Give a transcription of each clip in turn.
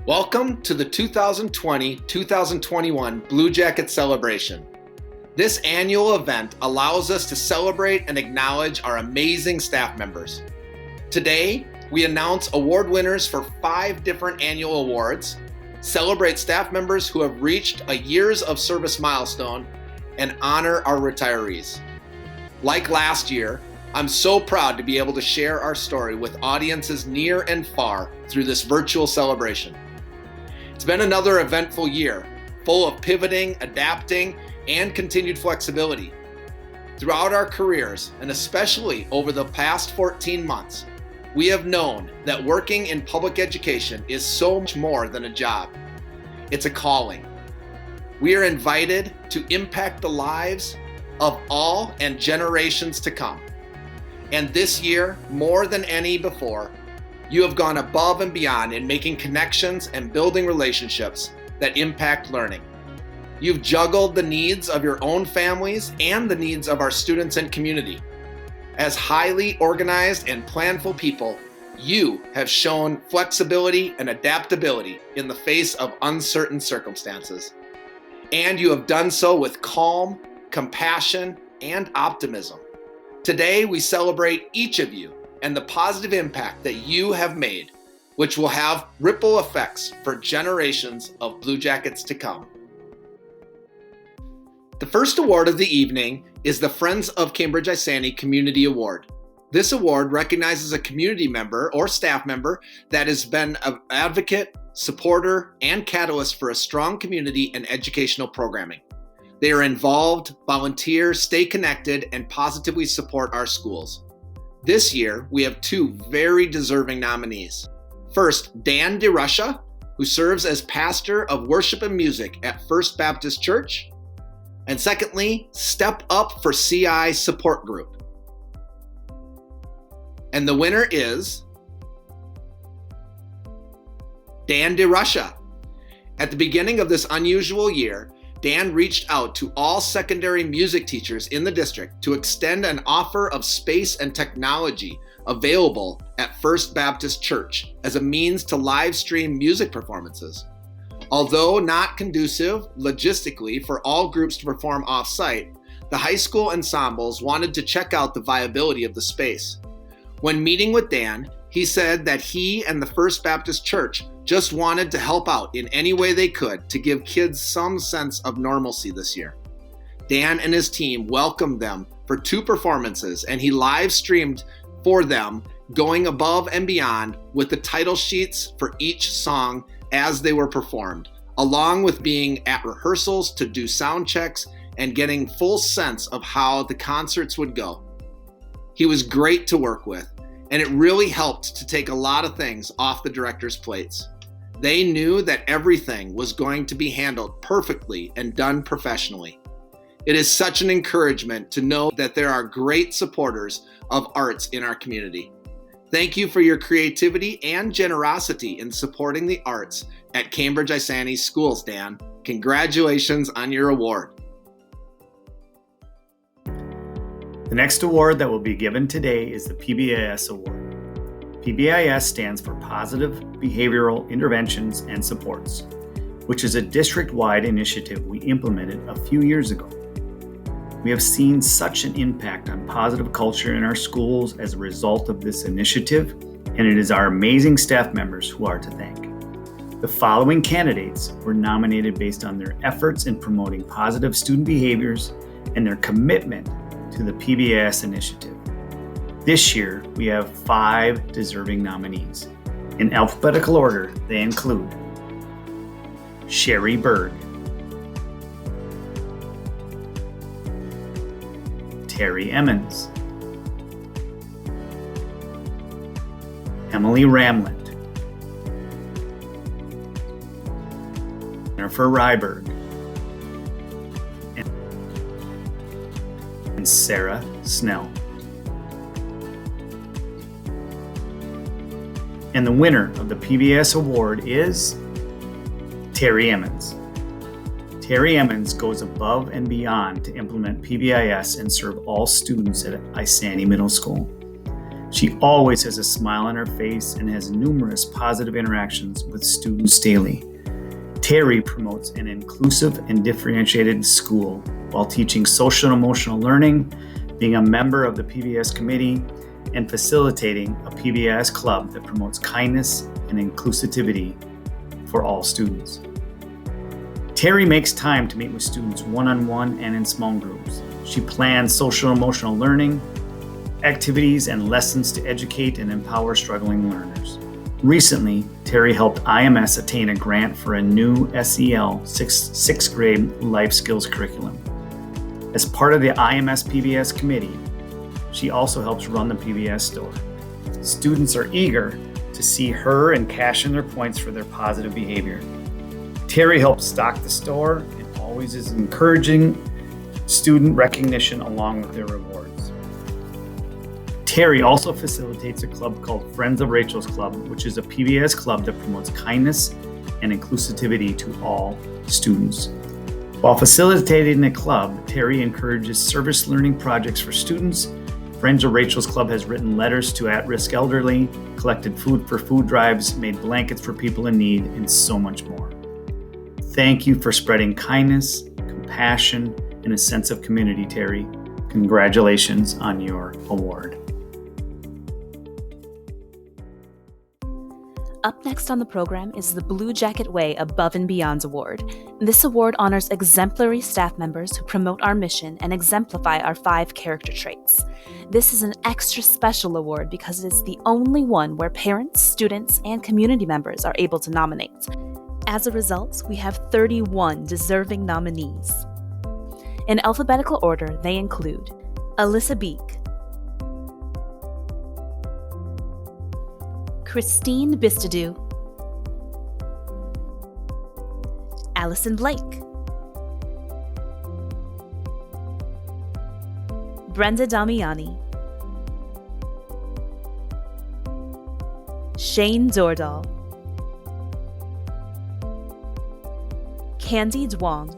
Welcome to the 2020-2021 Bluejacket celebration. This annual event allows us to celebrate and acknowledge our amazing staff members. Today, we announce award winners for 5 different annual awards, celebrate staff members who have reached a Years of Service milestone, and honor our retirees. Like last year, I'm so proud to be able to share our story with audiences near and far through this virtual celebration. It's been another eventful year, full of pivoting, adapting, and continued flexibility. Throughout our careers, and especially over the past 14 months, we have known that working in public education is so much more than a job. It's a calling. We are invited to impact the lives of all and generations to come. And this year, more than any before, you have gone above and beyond in making connections and building relationships that impact learning. You've juggled the needs of your own families and the needs of our students and community. As highly organized and planful people, you have shown flexibility and adaptability in the face of uncertain circumstances. And you have done so with calm, compassion, and optimism. Today, we celebrate each of you and the positive impact that you have made, which will have ripple effects for generations of Bluejackets to come. The first award of the evening is the Friends of Cambridge-Isanti Community Award. This award recognizes a community member or staff member that has been an advocate, supporter, and catalyst for a strong community and educational programming. They are involved, volunteer, stay connected, and positively support our schools. This year, we have 2 very deserving nominees. First, Dan Rusha, who serves as pastor of worship and music at First Baptist Church. And secondly, Step Up for CI Support Group. And the winner is Dan Rusha. At the beginning of this unusual year, Dan reached out to all secondary music teachers in the district to extend an offer of space and technology available at First Baptist Church as a means to live stream music performances. Although not conducive logistically for all groups to perform off-site, the high school ensembles wanted to check out the viability of the space. When meeting with Dan, he said that he and the First Baptist Church just wanted to help out in any way they could to give kids some sense of normalcy this year. Dan and his team welcomed them for 2 performances, and he live streamed for them, going above and beyond with the title sheets for each song as they were performed, along with being at rehearsals to do sound checks and getting full sense of how the concerts would go. He was great to work with, and it really helped to take a lot of things off the directors' plates. They knew that everything was going to be handled perfectly and done professionally. It is such an encouragement to know that there are great supporters of arts in our community. Thank you for your creativity and generosity in supporting the arts at Cambridge-Isanti schools, Dan. Congratulations on your award. The next award that will be given today is the PBIS Award. PBIS stands for Positive Behavioral Interventions and Supports, which is a district-wide initiative we implemented a few years ago. We have seen such an impact on positive culture in our schools as a result of this initiative, and it is our amazing staff members who are to thank. The following candidates were nominated based on their efforts in promoting positive student behaviors and their commitment to the PBIS initiative. This year, we have 5 deserving nominees. In alphabetical order, they include Sherry Berg, Terry Emmons, Emily Ramlett, Jennifer Ryberg, and Sarah Snell. And the winner of the PBIS Award is Terry Emmons. Terry Emmons goes above and beyond to implement PBIS and serve all students at Isani Middle School. She always has a smile on her face and has numerous positive interactions with students daily. Terry promotes an inclusive and differentiated school while teaching social and emotional learning, being a member of the PBIS committee, and facilitating a PBIS club that promotes kindness and inclusivity for all students. Terry makes time to meet with students one-on-one and in small groups. She plans social and emotional learning, activities, and lessons to educate and empower struggling learners. Recently, Terry helped IMS attain a grant for a new SEL sixth grade life skills curriculum. As part of the IMS PBIS committee, she also helps run the PBIS store. Students are eager to see her and cash in their points for their positive behavior. Terry helps stock the store and always is encouraging student recognition along with their rewards. Terry also facilitates a club called Friends of Rachel's Club, which is a PBIS club that promotes kindness and inclusivity to all students. While facilitating the club, Terry encourages service learning projects for students. Friends of Rachel's Club has written letters to at-risk elderly, collected food for food drives, made blankets for people in need, and so much more. Thank you for spreading kindness, compassion, and a sense of community, Terry. Congratulations on your award. Up next on the program is the Bluejacket Way Above and Beyond Award. This award honors exemplary staff members who promote our mission and exemplify our 5 character traits. This is an extra special award because it is the only one where parents, students, and community members are able to nominate. As a result, we have 31 deserving nominees. In alphabetical order, they include Alyssa Beek, Christine Bistadu, Allison Blake, Brenda Damiani, Shane Dordahl, Candy Duong,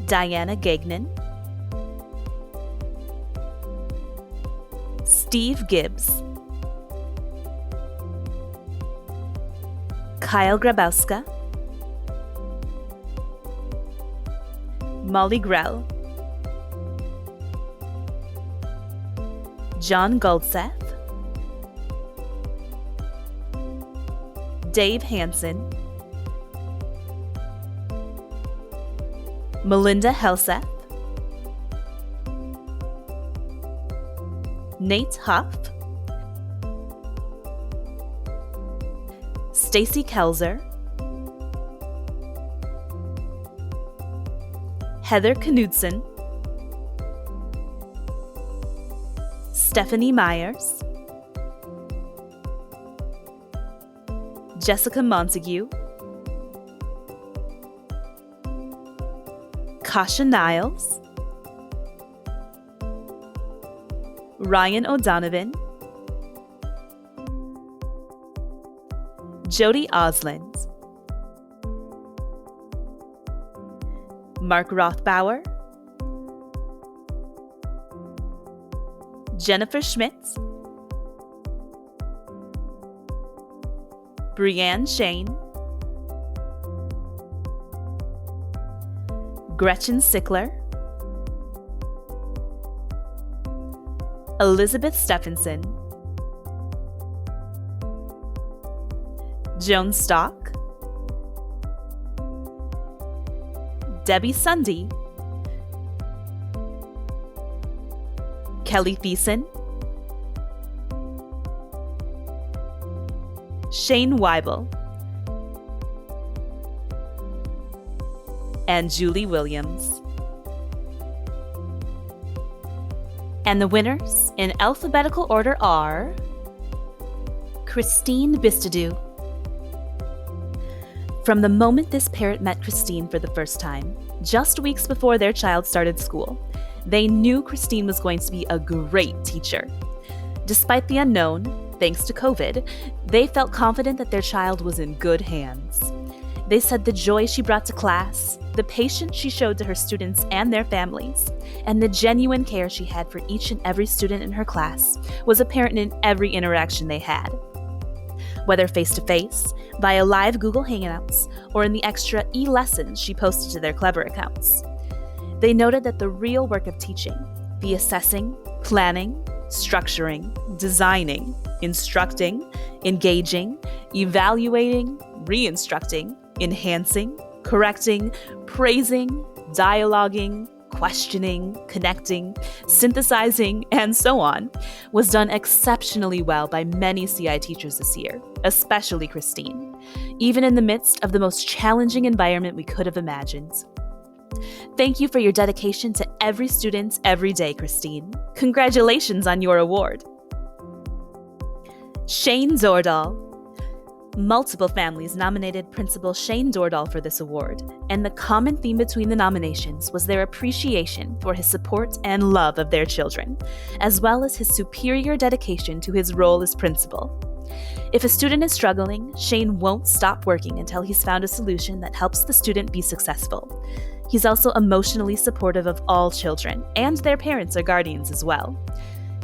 Diana Gagnon, Steve Gibbs, Kyle Grabowska, Molly Grell, John Goldseth, Dave Hansen, Melinda Helseth, Nate Huff, Stacy Kelzer, Heather Knudsen, Stephanie Myers, Jessica Montague, Kasha Niles, Ryan O'Donovan, Jody Oslin, Mark Rothbauer, Jennifer Schmitz, Brianne Shane, Gretchen Sickler, Elizabeth Stephenson, Joan Stock, Debbie Sunday, Kelly Thiessen, Shane Weibel, and Julie Williams. And the winners in alphabetical order are Christine Bistadu. From the moment this parent met Christine for the first time, just weeks before their child started school, they knew Christine was going to be a great teacher. Despite the unknown, thanks to COVID, they felt confident that their child was in good hands. They said the joy she brought to class, the patience she showed to her students and their families, and the genuine care she had for each and every student in her class was apparent in every interaction they had. Whether face-to-face, via live Google Hangouts, or in the extra e-lessons she posted to their Clever accounts. They noted that the real work of teaching, the assessing, planning, structuring, designing, instructing, engaging, evaluating, re-instructing, enhancing, correcting, praising, dialoguing, questioning, connecting, synthesizing, and so on, was done exceptionally well by many CI teachers this year, especially Christine, even in the midst of the most challenging environment we could have imagined. Thank you for your dedication to every student every day, Christine. Congratulations on your award. Shane Dordahl. Multiple families nominated Principal Shane Dordahl for this award, and the common theme between the nominations was their appreciation for his support and love of their children, as well as his superior dedication to his role as principal. If a student is struggling, Shane won't stop working until he's found a solution that helps the student be successful. He's also emotionally supportive of all children, and their parents or guardians as well.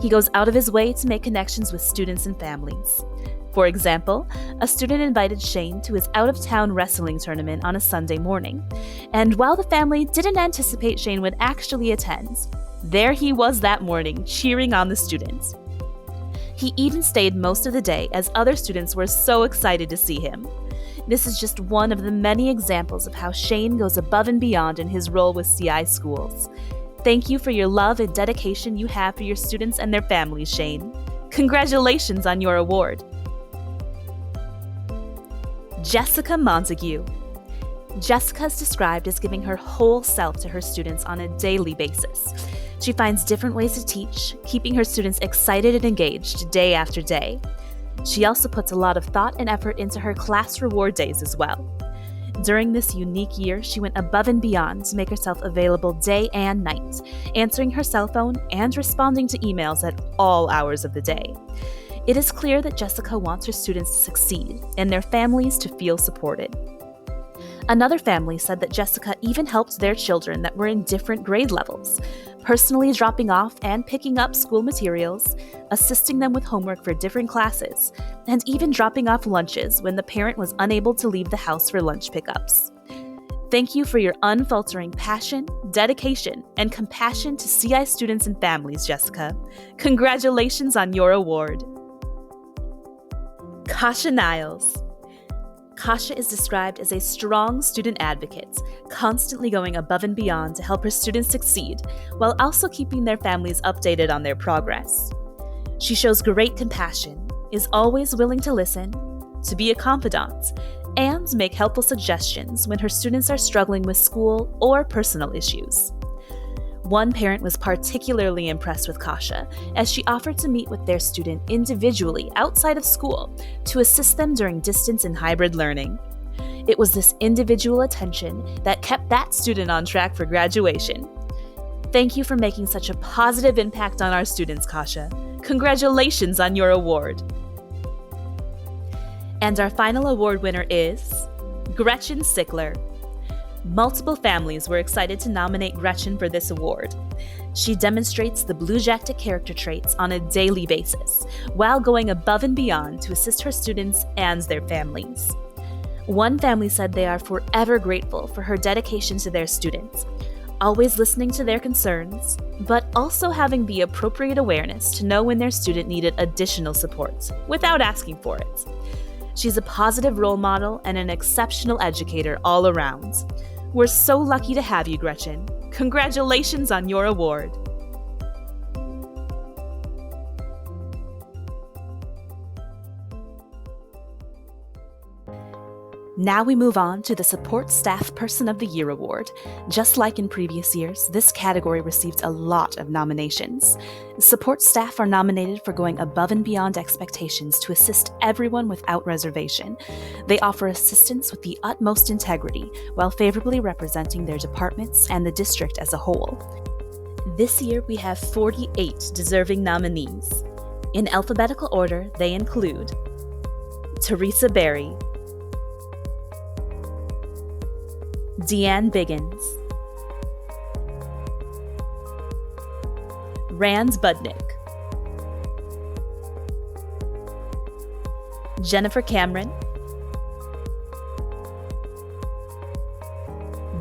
He goes out of his way to make connections with students and families. For example, a student invited Shane to his out-of-town wrestling tournament on a Sunday morning, and while the family didn't anticipate Shane would actually attend, there he was that morning cheering on the students. He even stayed most of the day as other students were so excited to see him. This is just one of the many examples of how Shane goes above and beyond in his role with CI schools. Thank you for your love and dedication you have for your students and their families, Shane. Congratulations on your award. Jessica Montague. Jessica is described as giving her whole self to her students on a daily basis. She finds different ways to teach, keeping her students excited and engaged day after day. She also puts a lot of thought and effort into her class reward days as well. During this unique year, she went above and beyond to make herself available day and night, answering her cell phone and responding to emails at all hours of the day. It is clear that Jessica wants her students to succeed and their families to feel supported. Another family said that Jessica even helped their children that were in different grade levels, personally dropping off and picking up school materials, assisting them with homework for different classes, and even dropping off lunches when the parent was unable to leave the house for lunch pickups. Thank you for your unfaltering passion, dedication, and compassion to CI students and families, Jessica. Congratulations on your award. Kasha Niles. Kasha is described as a strong student advocate, constantly going above and beyond to help her students succeed, while also keeping their families updated on their progress. She shows great compassion, is always willing to listen, to be a confidant, and make helpful suggestions when her students are struggling with school or personal issues. One parent was particularly impressed with Kasha, as she offered to meet with their student individually outside of school to assist them during distance and hybrid learning. It was this individual attention that kept that student on track for graduation. Thank you for making such a positive impact on our students, Kasha. Congratulations on your award. And our final award winner is Gretchen Sickler. Multiple families were excited to nominate Gretchen for this award. She demonstrates the Bluejacket character traits on a daily basis, while going above and beyond to assist her students and their families. One family said they are forever grateful for her dedication to their students, always listening to their concerns, but also having the appropriate awareness to know when their student needed additional support without asking for it. She's a positive role model and an exceptional educator all around. We're so lucky to have you, Gretchen. Congratulations on your award. Now we move on to the Support Staff Person of the Year Award. Just like in previous years, this category received a lot of nominations. Support staff are nominated for going above and beyond expectations to assist everyone without reservation. They offer assistance with the utmost integrity while favorably representing their departments and the district as a whole. This year we have 48 deserving nominees. In alphabetical order, they include Teresa Berry, Deanne Biggins, Ranz Budnik, Jennifer Cameron,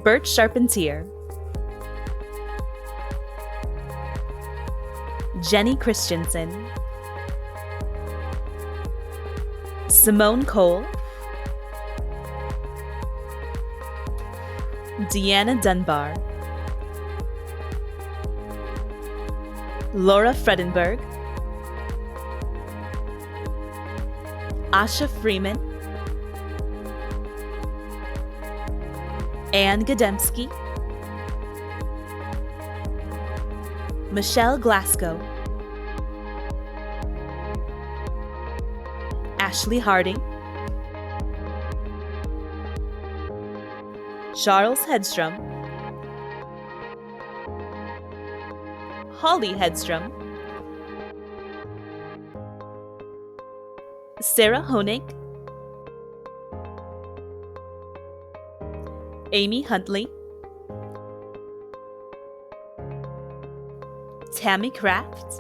Bert Charpentier, Jenny Christensen, Simone Cole, Deanna Dunbar, Laura Fredenberg, Asha Freeman, Anne Godemski, Michelle Glasgow, Ashley Harding, Charles Headstrong, Holly Headstrong, Sarah Honig, Amy Huntley, Tammy Kraft,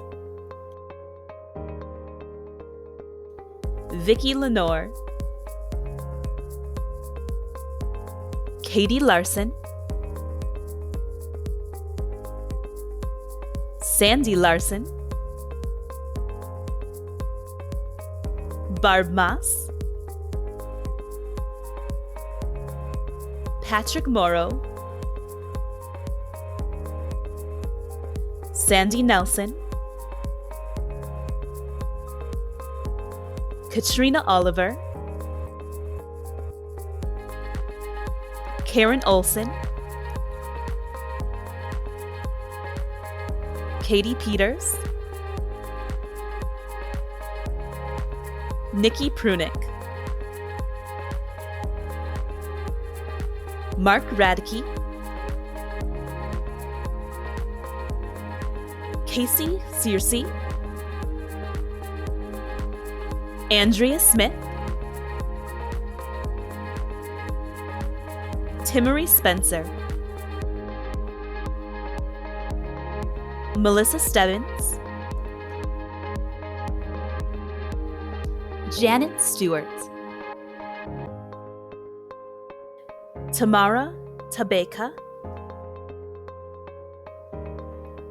Vicky Lenore, Katie Larson, Sandy Larson, Barb Moss, Patrick Morrow, Sandy Nelson, Katrina Oliver, Karen Olson, Katie Peters, Nikki Prunick, Mark Radke, Casey Searcy, Andrea Smith, Timmery Spencer, Melissa Stebbins, Janet Stewart, Tamara Tabeka,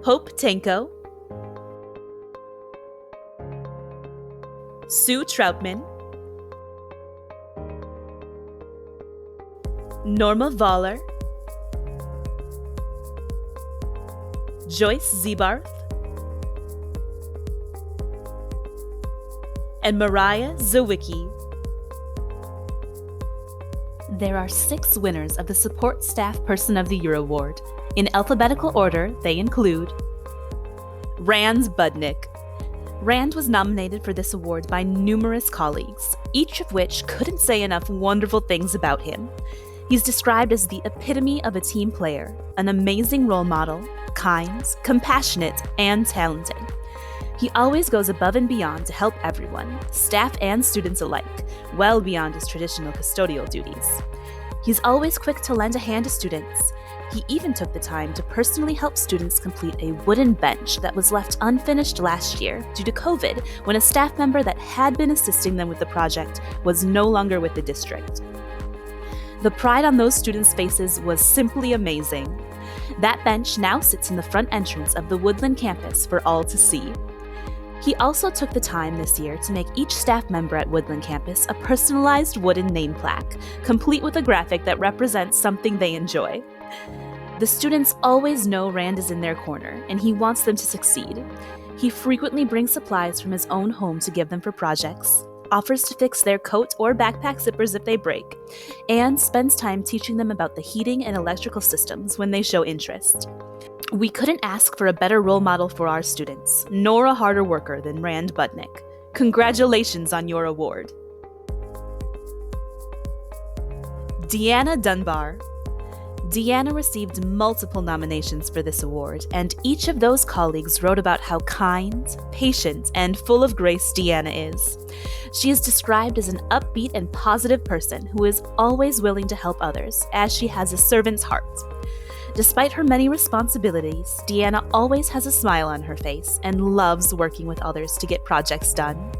Hope Tanko, Sue Troutman, Norma Baller, Joyce Zebarth, and Mariah Zawicki. There are 6 winners of the Support Staff Person of the Year Award. In alphabetical order, they include Ranz Budnik. Rand was nominated for this award by numerous colleagues, each of which couldn't say enough wonderful things about him. He's described as the epitome of a team player, an amazing role model, kind, compassionate, and talented. He always goes above and beyond to help everyone, staff and students alike, well beyond his traditional custodial duties. He's always quick to lend a hand to students. He even took the time to personally help students complete a wooden bench that was left unfinished last year due to COVID, when a staff member that had been assisting them with the project was no longer with the district. The pride on those students' faces was simply amazing. That bench now sits in the front entrance of the Woodland campus for all to see. He also took the time this year to make each staff member at Woodland campus a personalized wooden name plaque, complete with a graphic that represents something they enjoy. The students always know Rand is in their corner, and he wants them to succeed. He frequently brings supplies from his own home to give them for projects, offers to fix their coat or backpack zippers if they break, and spends time teaching them about the heating and electrical systems when they show interest. We couldn't ask for a better role model for our students, nor a harder worker than Rand Budnik. Congratulations on your award. Deanna Dunbar. Deanna received multiple nominations for this award, and each of those colleagues wrote about how kind, patient, and full of grace Deanna is. She is described as an upbeat and positive person who is always willing to help others, as she has a servant's heart. Despite her many responsibilities, Deanna always has a smile on her face and loves working with others to get projects done.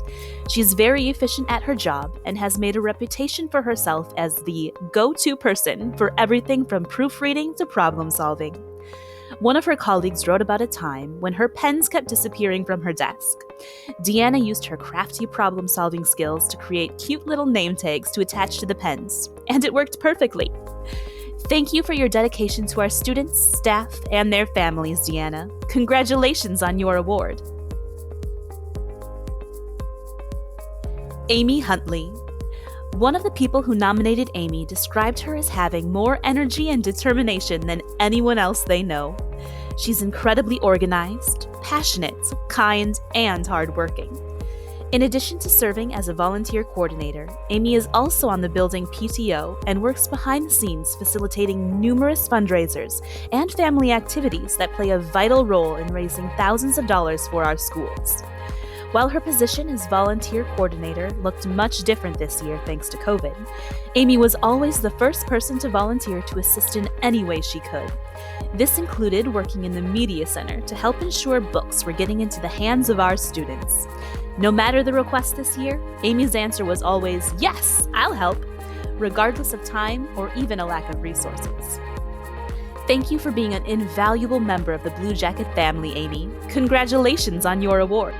She's very efficient at her job and has made a reputation for herself as the go-to person for everything from proofreading to problem solving. One of her colleagues wrote about a time when her pens kept disappearing from her desk. Deanna used her crafty problem-solving skills to create cute little name tags to attach to the pens, and it worked perfectly. Thank you for your dedication to our students, staff, and their families, Deanna. Congratulations on your award. Amy Huntley. One of the people who nominated Amy described her as having more energy and determination than anyone else they know. She's incredibly organized, passionate, kind, and hardworking. In addition to serving as a volunteer coordinator, Amy is also on the building PTO and works behind the scenes facilitating numerous fundraisers and family activities that play a vital role in raising thousands of dollars for our schools. While her position as volunteer coordinator looked much different this year thanks to COVID, Amy was always the first person to volunteer to assist in any way she could. This included working in the media center to help ensure books were getting into the hands of our students. No matter the request this year, Amy's answer was always, "Yes, I'll help," regardless of time or even a lack of resources. Thank you for being an invaluable member of the Bluejacket family, Amy. Congratulations on your award.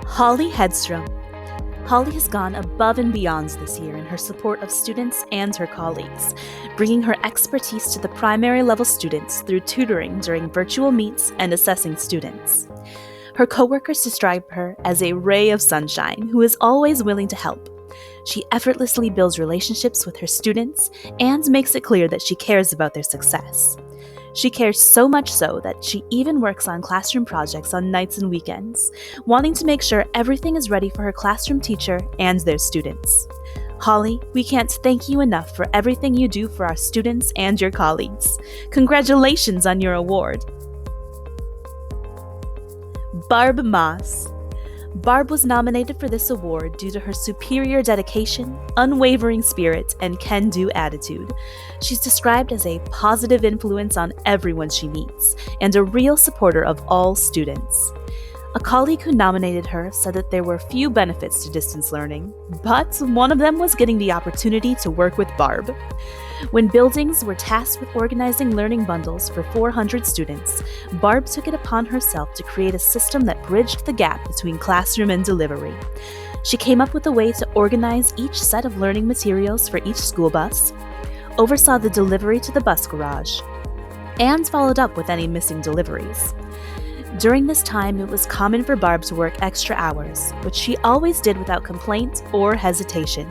Holly Headstrong. Holly has gone above and beyond this year in her support of students and her colleagues, bringing her expertise to the primary level students through tutoring during virtual meets and assessing students. Her coworkers describe her as a ray of sunshine who is always willing to help. She effortlessly builds relationships with her students and makes it clear that she cares about their success. She cares so much so that she even works on classroom projects on nights and weekends, wanting to make sure everything is ready for her classroom teacher and their students. Holly, we can't thank you enough for everything you do for our students and your colleagues. Congratulations on your award. Barb Moss. Barb was nominated for this award due to her superior dedication, unwavering spirit, and can-do attitude. She's described as a positive influence on everyone she meets, and a real supporter of all students. A colleague who nominated her said that there were few benefits to distance learning, but one of them was getting the opportunity to work with Barb. When buildings were tasked with organizing learning bundles for 400 students, Barb took it upon herself to create a system that bridged the gap between classroom and delivery. She came up with a way to organize each set of learning materials for each school bus, oversaw the delivery to the bus garage, and followed up with any missing deliveries. During this time, it was common for Barb to work extra hours, which she always did without complaint or hesitation.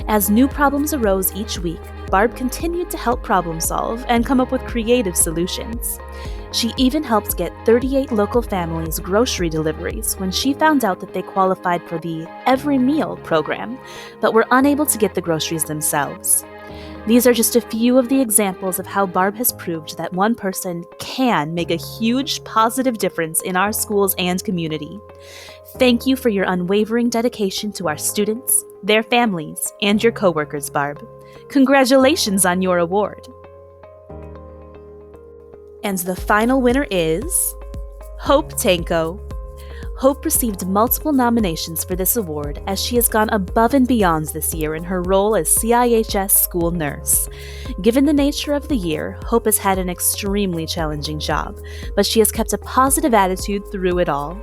As new problems arose each week, Barb continued to help problem solve and come up with creative solutions. She even helped get 38 local families grocery deliveries when she found out that they qualified for the Every Meal program, but were unable to get the groceries themselves. These are just a few of the examples of how Barb has proved that one person can make a huge positive difference in our schools and community. Thank you for your unwavering dedication to our students, their families, and your coworkers, Barb. Congratulations on your award. And the final winner is Hope Tanko. Hope received multiple nominations for this award as she has gone above and beyond this year in her role as CIHS school nurse. Given the nature of the year, Hope has had an extremely challenging job, but she has kept a positive attitude through it all.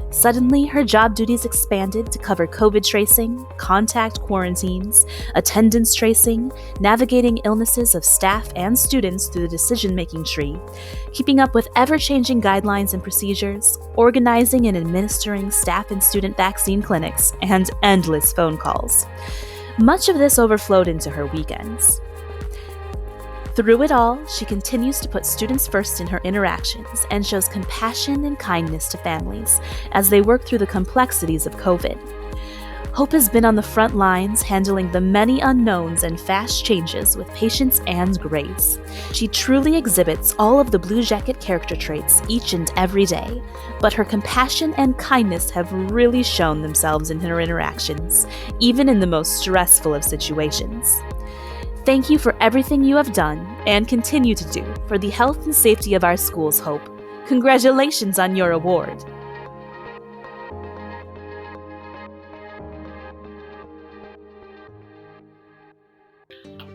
Suddenly, her job duties expanded to cover COVID tracing, contact quarantines, attendance tracing, navigating illnesses of staff and students through the decision-making tree, keeping up with ever-changing guidelines and procedures, organizing and administering staff and student vaccine clinics, and endless phone calls. Much of this overflowed into her weekends. Through it all, she continues to put students first in her interactions and shows compassion and kindness to families as they work through the complexities of COVID. Hope has been on the front lines handling the many unknowns and fast changes with patience and grace. She truly exhibits all of the Bluejacket character traits each and every day, but her compassion and kindness have really shown themselves in her interactions, even in the most stressful of situations. Thank you for everything you have done and continue to do for the health and safety of our schools, Hope. Congratulations on your award.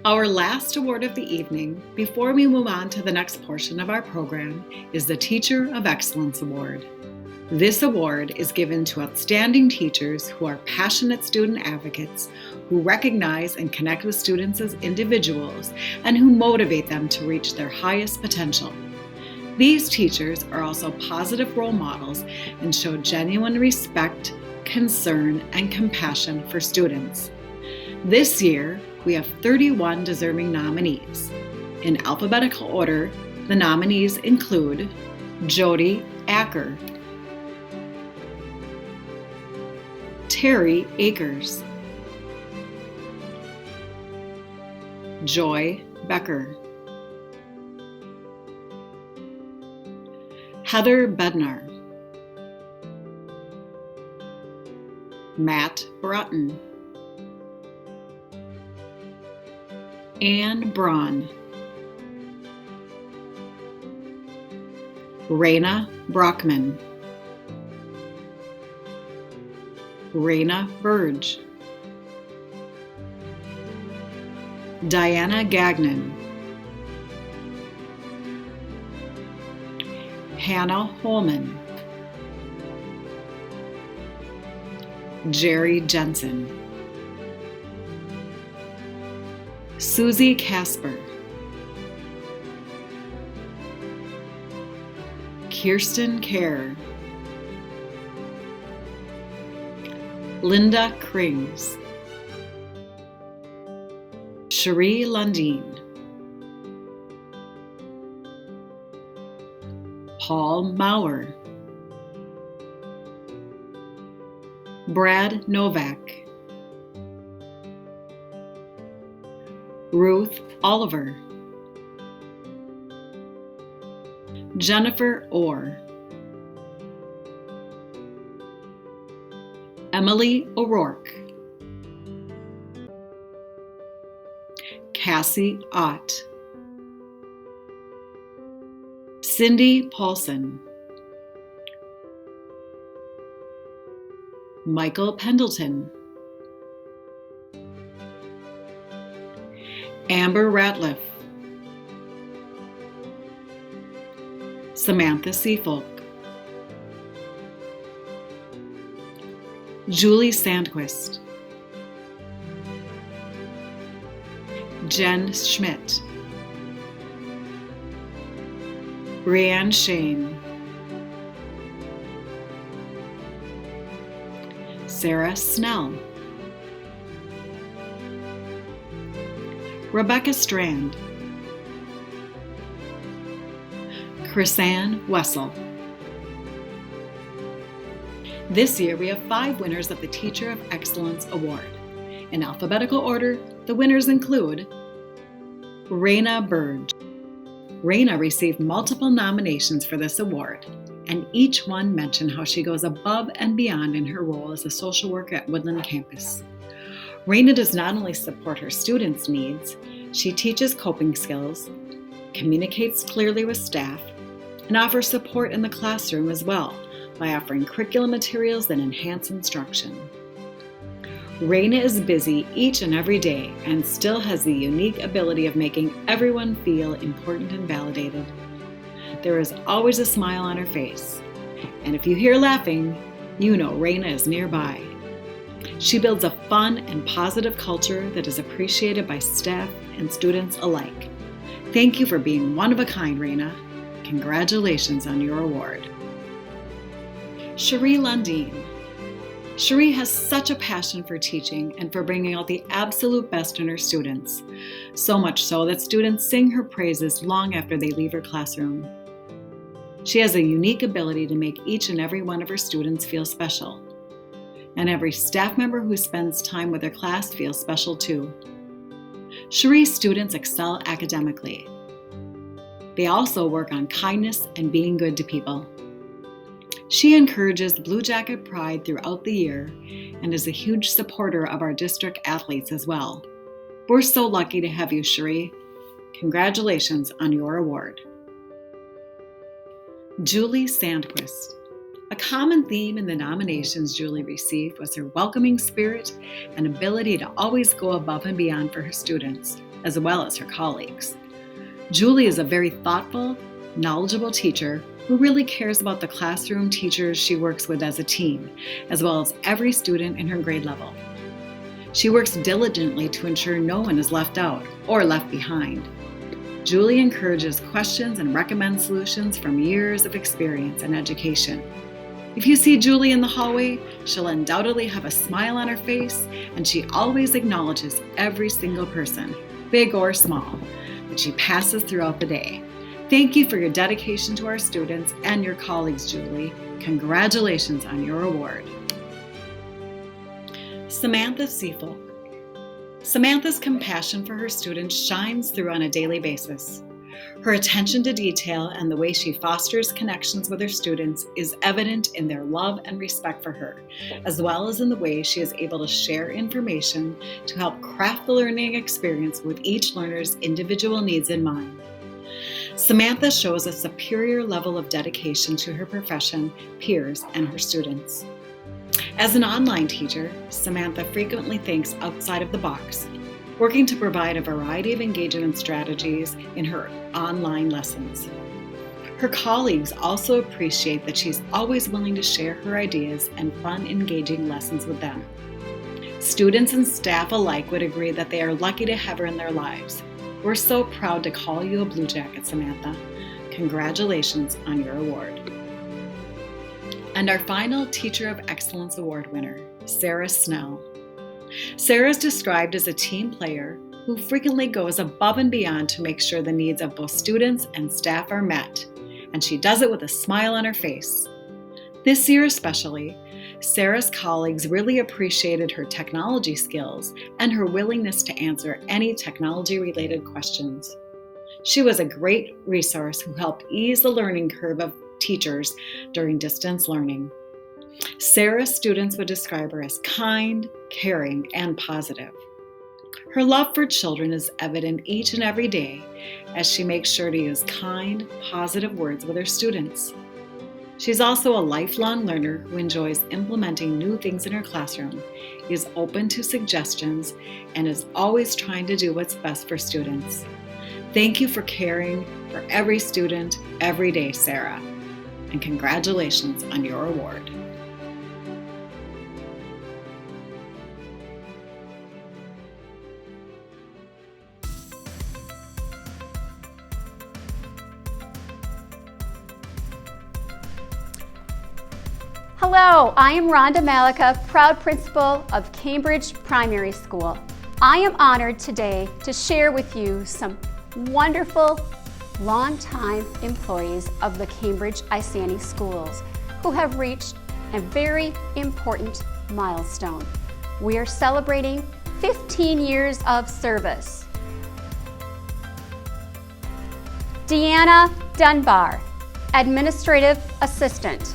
Our last award of the evening, before we move on to the next portion of our program, is the Teacher of Excellence Award. This award is given to outstanding teachers who are passionate student advocates, who recognize and connect with students as individuals, and who motivate them to reach their highest potential. These teachers are also positive role models and show genuine respect, concern, and compassion for students. This year, we have 31 deserving nominees. In alphabetical order, the nominees include Jody Acker, Terry Akers, Joy Becker, Heather Bednar, Matt Broughton, Anne Braun, Raina Brockman, Raina Burge, Diana Gagnon, Hannah Holman, Jerry Jensen, Susie Casper, Kirsten Kerr, Linda Krings, Cherie Lundin, Paul Maurer, Brad Novak, Ruth Oliver, Jennifer Orr, Emily O'Rourke, Cassie Ott, Cindy Paulson, Michael Pendleton, Amber Ratliff, Samantha Seifel, Julie Sandquist, Jen Schmidt, Brianne Shane, Sarah Snell, Rebecca Strand, Chrisanne Wessel. This year we have 5 winners of the Teacher of Excellence Award. In alphabetical order, the winners include Raina Burge. Raina received multiple nominations for this award, and each one mentioned how she goes above and beyond in her role as a social worker at Woodland Campus. Raina does not only support her students' needs, she teaches coping skills, communicates clearly with staff, and offers support in the classroom as well by offering curriculum materials that enhance instruction. Raina is busy each and every day and still has the unique ability of making everyone feel important and validated. There is always a smile on her face, and if you hear laughing, you know Raina is nearby. She builds a fun and positive culture that is appreciated by staff and students alike. Thank you for being one of a kind, Raina. Congratulations on your award. Cherie Lundin. Cherie has such a passion for teaching and for bringing out the absolute best in her students, so much so that students sing her praises long after they leave her classroom. She has a unique ability to make each and every one of her students feel special, and every staff member who spends time with her class feels special too. Cherie's students excel academically. They also work on kindness and being good to people. She encourages Bluejacket pride throughout the year and is a huge supporter of our district athletes as well. We're so lucky to have you, Cherie. Congratulations on your award. Julie Sandquist. A common theme in the nominations Julie received was her welcoming spirit and ability to always go above and beyond for her students, as well as her colleagues. Julie is a very thoughtful, knowledgeable teacher who really cares about the classroom teachers she works with as a team, as well as every student in her grade level. She works diligently to ensure no one is left out or left behind. Julie encourages questions and recommends solutions from years of experience and education. If you see Julie in the hallway, she'll undoubtedly have a smile on her face, and she always acknowledges every single person, big or small, that she passes throughout the day. Thank you for your dedication to our students and your colleagues, Julie. Congratulations on your award. Samantha Seifel. Samantha's compassion for her students shines through on a daily basis. Her attention to detail and the way she fosters connections with her students is evident in their love and respect for her, as well as in the way she is able to share information to help craft the learning experience with each learner's individual needs in mind. Samantha shows a superior level of dedication to her profession, peers, and her students. As an online teacher, Samantha frequently thinks outside of the box, working to provide a variety of engagement strategies in her online lessons. Her colleagues also appreciate that she's always willing to share her ideas and fun, engaging lessons with them. Students and staff alike would agree that they are lucky to have her in their lives. We're so proud to call you a Bluejacket, Samantha. Congratulations on your award. And our final Teacher of Excellence Award winner, Sarah Snell. Sarah is described as a team player who frequently goes above and beyond to make sure the needs of both students and staff are met, and she does it with a smile on her face. This year especially, Sarah's colleagues really appreciated her technology skills and her willingness to answer any technology-related questions. She was a great resource who helped ease the learning curve of teachers during distance learning. Sarah's students would describe her as kind, caring, and positive. Her love for children is evident each and every day as she makes sure to use kind, positive words with her students. She's also a lifelong learner who enjoys implementing new things in her classroom, is open to suggestions, and is always trying to do what's best for students. Thank you for caring for every student every day, Sarah, and congratulations on your award. Hello, I am Rhonda Malika, proud principal of Cambridge Primary School. I am honored today to share with you some wonderful, longtime employees of the Cambridge-Isanti schools who have reached a very important milestone. We are celebrating 15 years of service. Deanna Dunbar, Administrative Assistant.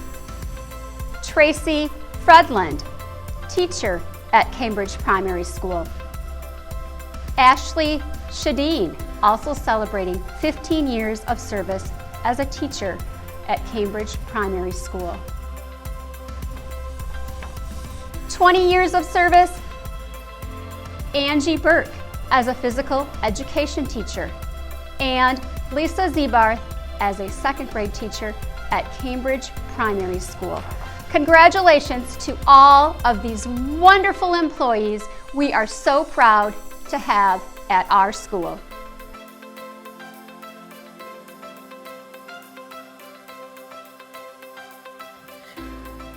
Tracy Fredland, teacher at Cambridge Primary School. Ashley Shadeen, also celebrating 15 years of service as a teacher at Cambridge Primary School. 20 years of service, Angie Burke as a physical education teacher, and Lisa Zebar as a second grade teacher at Cambridge Primary School. Congratulations to all of these wonderful employees we are so proud to have at our school.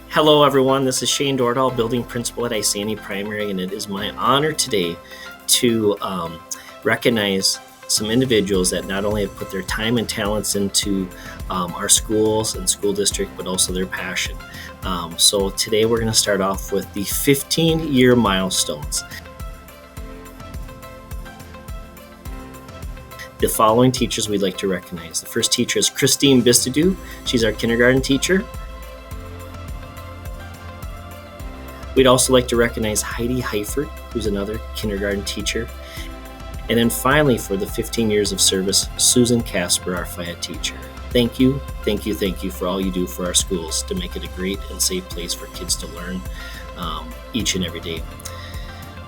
Hello everyone, this is Shane Dordahl, building principal at Isani Primary, and it is my honor today to recognize some individuals that not only have put their time and talents into our schools and school district, but also their passion. So today we're going to start off with the 15-year milestones. The following teachers we'd like to recognize. The first teacher is Christine Bistadu. She's our kindergarten teacher. We'd also like to recognize Heidi Heifert, who's another kindergarten teacher. And then finally, for the 15 years of service, Susan Casper, our FIAT teacher. Thank you for all you do for our schools to make it a great and safe place for kids to learn each and every day.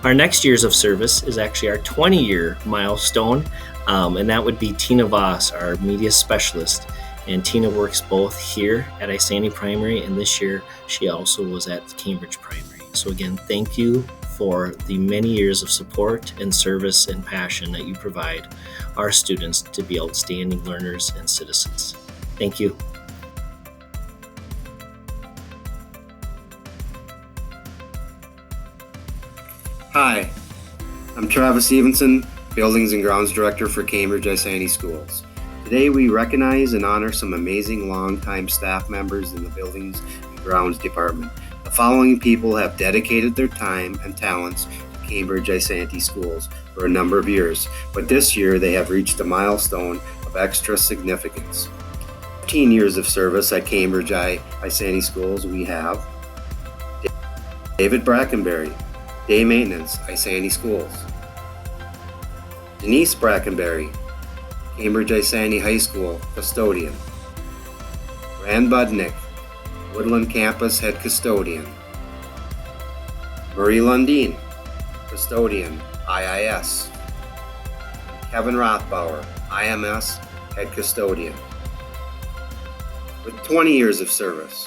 Our next years of service is actually our 20-year milestone, and that would be Tina Voss, our media specialist. And Tina works both here at Isani Primary, and this year she also was at Cambridge Primary. So again, thank you for the many years of support and service and passion that you provide our students to be outstanding learners and citizens. Thank you. Hi, I'm Travis Stevenson, Buildings and Grounds Director for Cambridge-Isanti Schools. Today we recognize and honor some amazing longtime staff members in the Buildings and Grounds Department. The following people have dedicated their time and talents to Cambridge-Isanti Schools for a number of years, but this year they have reached a milestone of extra significance. 15 years of service at Cambridge-Isanti Schools, we have David Brackenberry, Day Maintenance, Isani Schools. Denise Brackenberry, Cambridge-Isanti High School, Custodian. Rand Budnik, Woodland Campus Head Custodian. Cherie Lundin, Custodian, IIS. Kevin Rothbauer, IMS Head Custodian. With 20 years of service.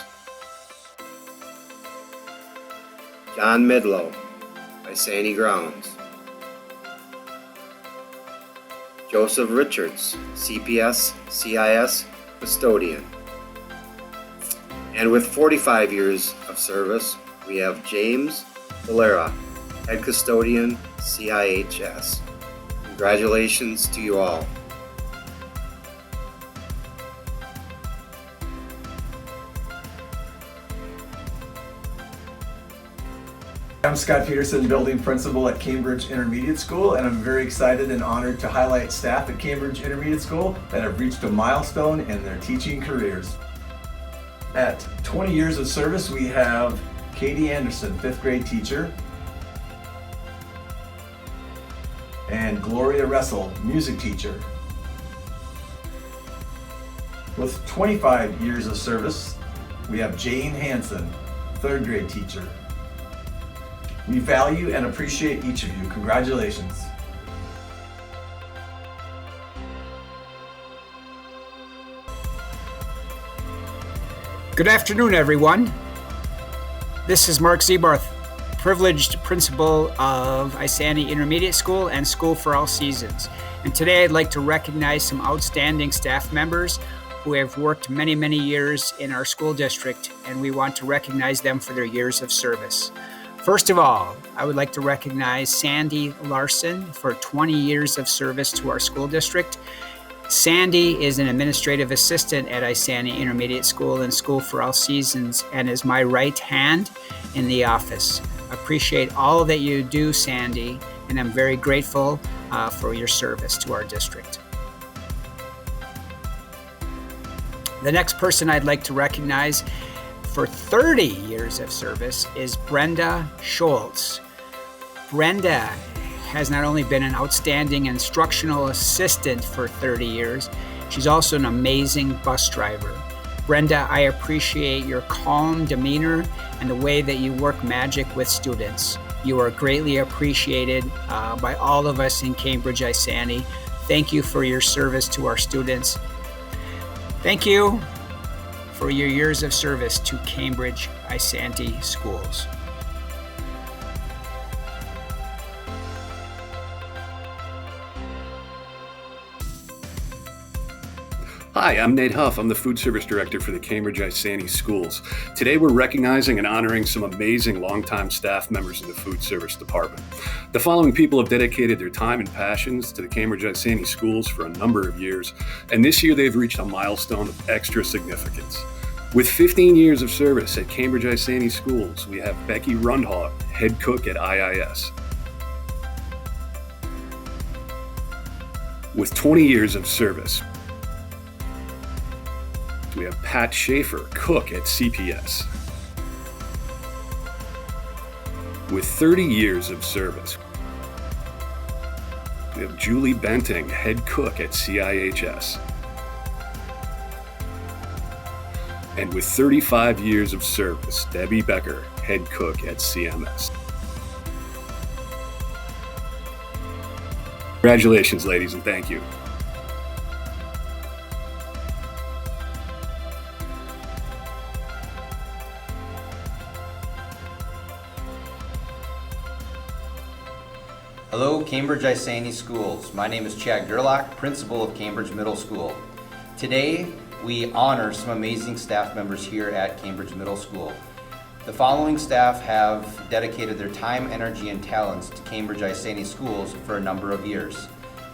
John Midlow, Isani Grounds. Joseph Richards, CPS, CIS, Custodian. And with 45 years of service, we have James Valera, Head Custodian, CIHS. Congratulations to you all. I'm Scott Peterson, Building Principal at Cambridge Intermediate School, and I'm very excited and honored to highlight staff at Cambridge Intermediate School that have reached a milestone in their teaching careers. At 20 years of service, we have Katie Anderson, 5th grade teacher, and Gloria Russell, music teacher. With 25 years of service, we have Jane Hanson, 3rd grade teacher. We value and appreciate each of you. Congratulations. Good afternoon, everyone. This is Mark Zebarth, privileged principal of Isani Intermediate School and School for All Seasons. And today I'd like to recognize some outstanding staff members who have worked many, many years in our school district, and we want to recognize them for their years of service. First of all, I would like to recognize Sandy Larson for 20 years of service to our school district. Sandy is an administrative assistant at Isani Intermediate School and School for All Seasons and is my right hand in the office. Appreciate all that you do, Sandy, and I'm very grateful for your service to our district. The next person I'd like to recognize for 30 years of service is Brenda Schultz. Brenda has not only been an outstanding instructional assistant for 30 years, she's also an amazing bus driver. Brenda, I appreciate your calm demeanor and the way that you work magic with students. You are greatly appreciated by all of us in Cambridge-Isanti. Thank you for your service to our students. Thank you for your years of service to Cambridge-Isanti schools. Hi, I'm Nate Huff. I'm the Food Service Director for the Cambridge-Isanti Schools. Today we're recognizing and honoring some amazing longtime staff members in the Food Service Department. The following people have dedicated their time and passions to the Cambridge-Isanti Schools for a number of years, and this year they've reached a milestone of extra significance. With 15 years of service at Cambridge-Isanti Schools, we have Becky Rundhaupt, Head Cook at IIS. With 20 years of service, we have Pat Schaefer, Cook at CPS. With 30 years of service, We have Julie Benting, head cook at CIHS. And with 35 years of service, Debbie Becker, head cook at CMS. Congratulations, ladies, and thank you. Hello, Cambridge-Isanti Schools. My name is Chad Gerlach, principal of Cambridge Middle School. Today, we honor some amazing staff members here at Cambridge Middle School. The following staff have dedicated their time, energy, and talents to Cambridge-Isanti Schools for a number of years.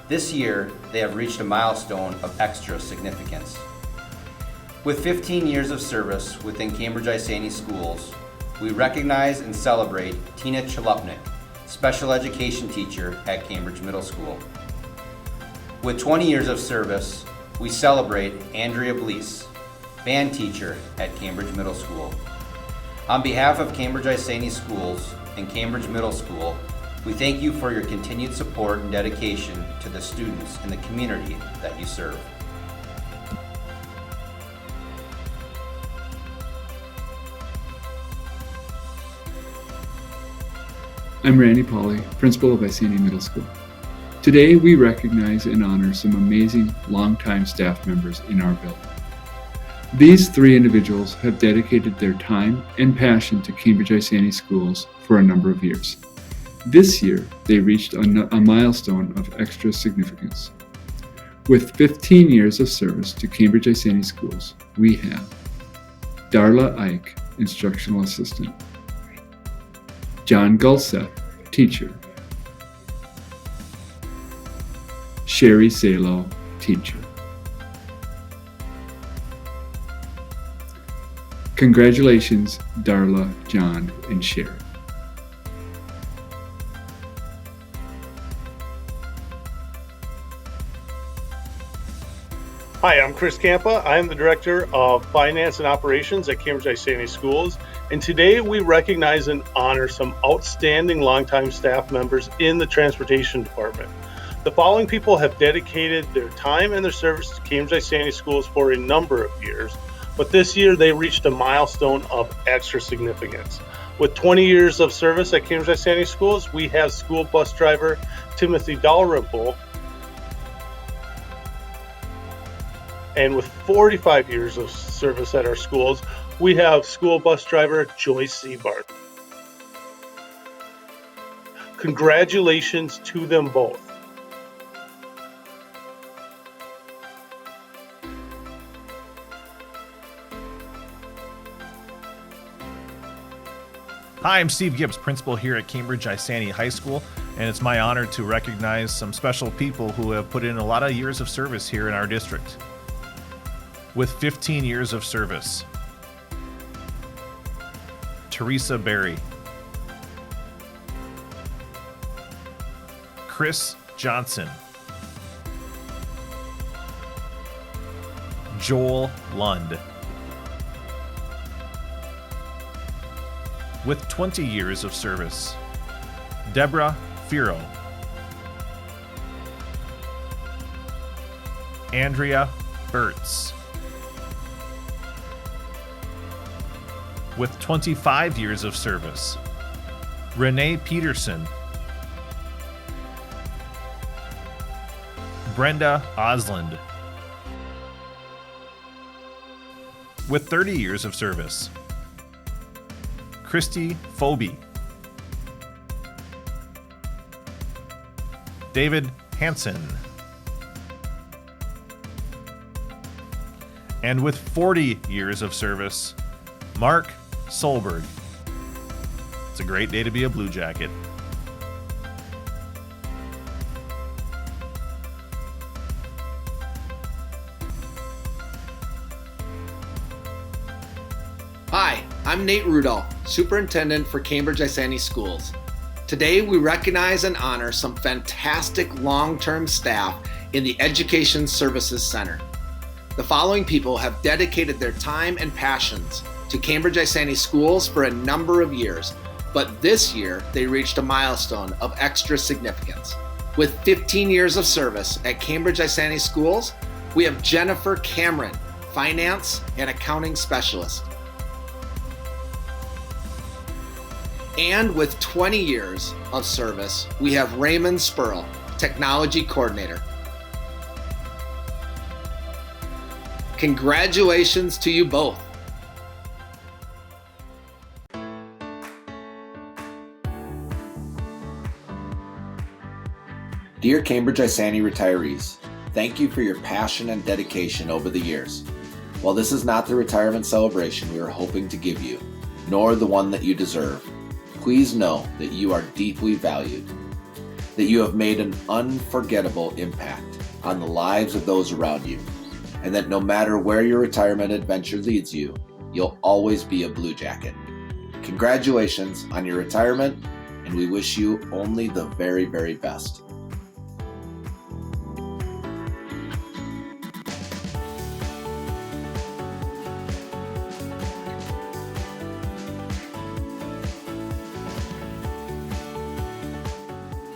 This year, they have reached a milestone of extra significance. With 15 years of service within Cambridge-Isanti Schools, we recognize and celebrate Tina Chalupnik, special education teacher at Cambridge Middle School. With 20 years of service, we celebrate Andrea Blease, band teacher at Cambridge Middle School. On behalf of Cambridge-Isanti Schools and Cambridge Middle School, we thank you for your continued support and dedication to the students and the community that you serve. I'm Randy Pauly, principal of Isani Middle School. Today we recognize and honor some amazing longtime staff members in our building. These three individuals have dedicated their time and passion to Cambridge-Isanti Schools for a number of years. This year, they reached a milestone of extra significance. With 15 years of service to Cambridge-Isanti Schools, we have Darla Ike, Instructional Assistant; John Gulseth, Teacher; Sherry Salo, Teacher. Congratulations, Darla, John, and Sherry. Hi, I'm Chris Campa. I'm the Director of Finance and Operations at Cambridge-Isanti Schools, and today we recognize and honor some outstanding longtime staff members in the Transportation Department. The following people have dedicated their time and their service to Cambridge-Isanti Schools for a number of years, but this year they reached a milestone of extra significance. With 20 years of service at Cambridge-Isanti Schools, we have school bus driver Timothy Dalrymple. And with 45 years of service at our schools, we have school bus driver Joyce Seabart. Congratulations to them both. Hi, I'm Steve Gibbs, principal here at Cambridge-Isanti High School, and it's my honor to recognize some special people who have put in a lot of years of service here in our district. With 15 years of service, Teresa Berry, Chris Johnson, Joel Lund. With 20 years of service, Deborah Firo, Andrea Burtz. With 25 years of service, Renee Peterson, Brenda Oslin. With 30 years of service, Christy Phoebe, David Hansen, and with 40 years of service, Mark Solberg. It's a great day to be a Blue Jacket. Hi, I'm Nate Rudolph, Superintendent for Cambridge-Isanti Schools. Today we recognize and honor some fantastic long-term staff in the Education Services Center. The following people have dedicated their time and passions to Cambridge-Isanti Schools for a number of years, but this year they reached a milestone of extra significance. With 15 years of service at Cambridge-Isanti Schools, we have Jennifer Cameron, Finance and Accounting Specialist. And with 20 years of service, we have Raymond Spurl, Technology Coordinator. Congratulations to you both. Dear Cambridge-Isanti retirees, thank you for your passion and dedication over the years. While this is not the retirement celebration we are hoping to give you, nor the one that you deserve, please know that you are deeply valued, that you have made an unforgettable impact on the lives of those around you, and that no matter where your retirement adventure leads you, you'll always be a Bluejacket. Congratulations on your retirement, and we wish you only the very, very best.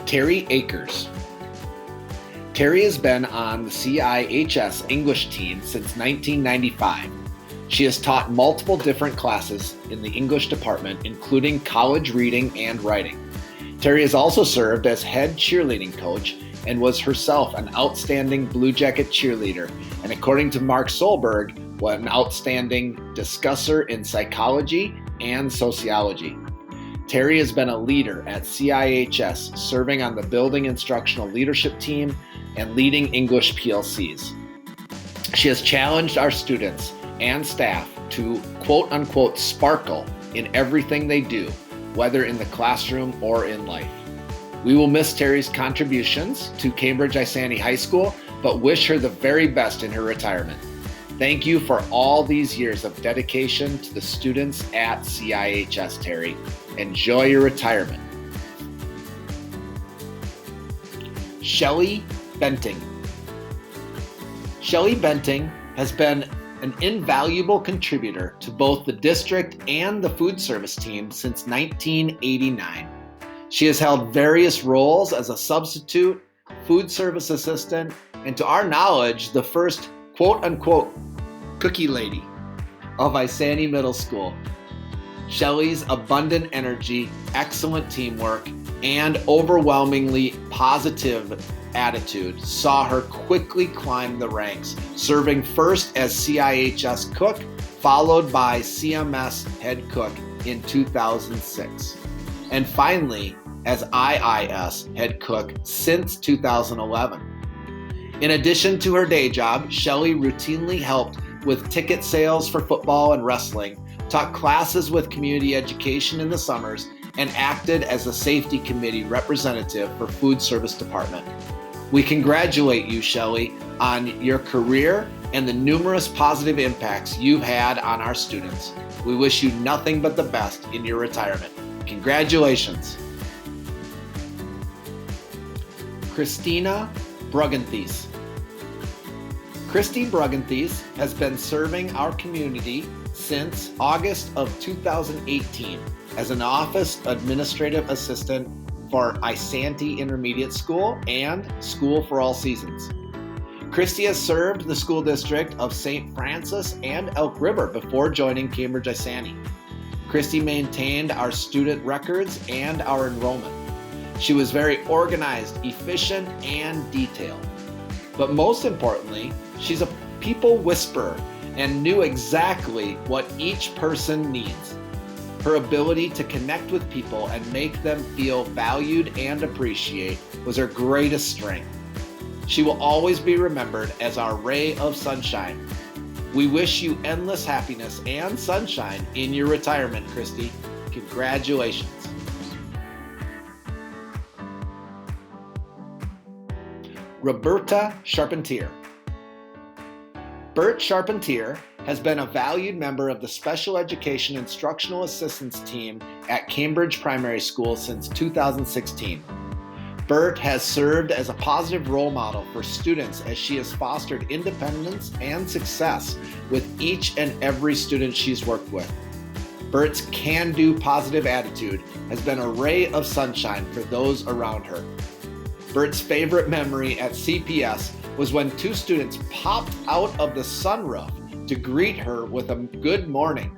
Terry Akers. Terry has been on the CIHS English team since 1995. She has taught multiple different classes in the English department, including college reading and writing. Terry has also served as head cheerleading coach and was herself an outstanding Bluejacket cheerleader, and according to Mark Solberg, was an outstanding discusser in psychology and sociology. Terry has been a leader at CIHS, serving on the Building Instructional Leadership Team and leading English PLCs. She has challenged our students and staff to quote-unquote sparkle in everything they do, whether in the classroom or in life. We will miss Terry's contributions to Cambridge-Isanti High School, but wish her the very best in her retirement. Thank you for all these years of dedication to the students at CIHS, Terry. Enjoy your retirement. Shelly Benting. Shelly Benting has been an invaluable contributor to both the district and the food service team since 1989. She has held various roles as a substitute, food service assistant, and to our knowledge, the first quote-unquote cookie lady of Isani Middle School. Shelly's abundant energy, excellent teamwork, and overwhelmingly positive attitude saw her quickly climb the ranks, serving first as CIHS cook, followed by CMS head cook in 2006, and finally as IIS head cook since 2011. In addition to her day job, Shelly routinely helped with ticket sales for football and wrestling, taught classes with community education in the summers, and acted as a safety committee representative for food service department. We congratulate you, Shelly, on your career and the numerous positive impacts you've had on our students. We wish you nothing but the best in your retirement. Congratulations. Christina Bruggenthis. Christy Bruggenthis has been serving our community since August of 2018 as an office administrative assistant for Isanti Intermediate School and School for All Seasons. Christy has served the school district of St. Francis and Elk River before joining Cambridge-Isanti. Christy maintained our student records and our enrollment. She was very organized, efficient, and detailed. But most importantly, she's a people whisperer and knew exactly what each person needs. Her ability to connect with people and make them feel valued and appreciated was her greatest strength. She will always be remembered as our ray of sunshine. We wish you endless happiness and sunshine in your retirement, Christy. Congratulations. Roberta Charpentier. Bert Charpentier has been a valued member of the Special Education Instructional Assistance Team at Cambridge Primary School since 2016. Bert has served as a positive role model for students as she has fostered independence and success with each and every student she's worked with. Bert's can-do positive attitude has been a ray of sunshine for those around her. Bert's favorite memory at CPS was when 2 students popped out of the sunroof to greet her with a good morning.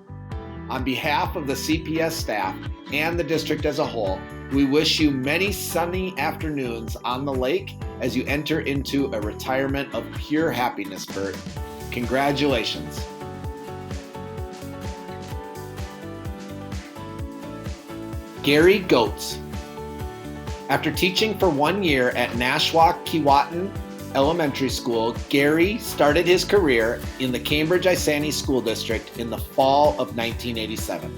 On behalf of the CPS staff and the district as a whole, we wish you many sunny afternoons on the lake as you enter into a retirement of pure happiness, Bert. Congratulations. Gary Goetz. After teaching for 1 year at Nashwauk-Keewatin Elementary School, Gary started his career in the Cambridge-Isanti School District in the fall of 1987.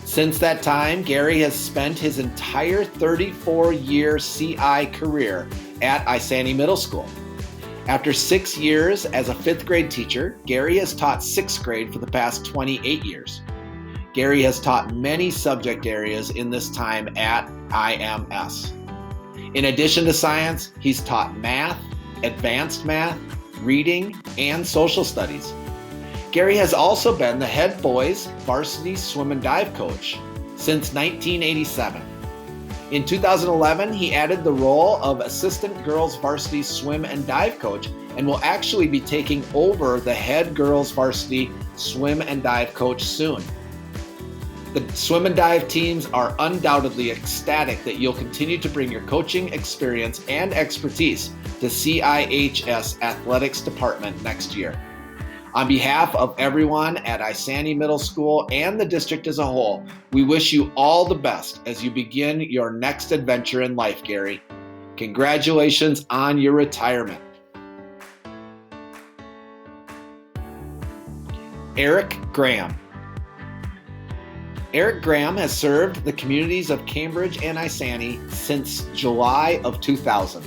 Since that time, Gary has spent his entire 34-year CI career at Isani Middle School. After 6 years as a 5th grade teacher, Gary has taught 6th grade for the past 28 years. Gary has taught many subject areas in this time at IMS. In addition to science, he's taught math, advanced math, reading, and social studies. Gary has also been the head boys varsity swim and dive coach since 1987. In 2011, he added the role of assistant girls varsity swim and dive coach and will actually be taking over the head girls varsity swim and dive coach soon. The swim and dive teams are undoubtedly ecstatic that you'll continue to bring your coaching experience and expertise to CIHS Athletics Department next year. On behalf of everyone at Isani Middle School and the district as a whole, we wish you all the best as you begin your next adventure in life, Gary. Congratulations on your retirement. Eric Graham. Eric Graham has served the communities of Cambridge and Isani since July of 2000.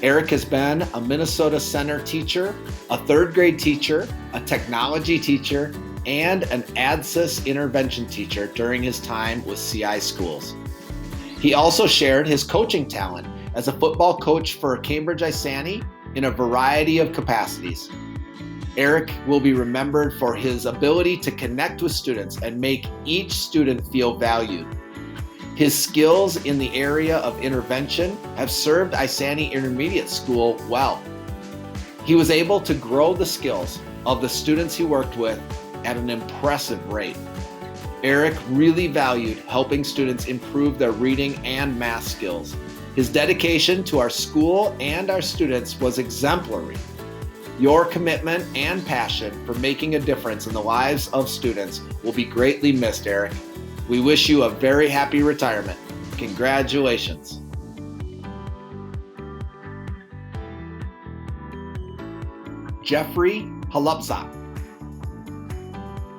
Eric has been a Minnesota Center teacher, a 3rd grade teacher, a technology teacher, and an ADSIS intervention teacher during his time with CI schools. He also shared his coaching talent as a football coach for Cambridge-Isanti in a variety of capacities. Eric will be remembered for his ability to connect with students and make each student feel valued. His skills in the area of intervention have served Isani Intermediate School well. He was able to grow the skills of the students he worked with at an impressive rate. Eric really valued helping students improve their reading and math skills. His dedication to our school and our students was exemplary. Your commitment and passion for making a difference in the lives of students will be greatly missed, Eric. We wish you a very happy retirement. Congratulations. Jeffrey Halupzak.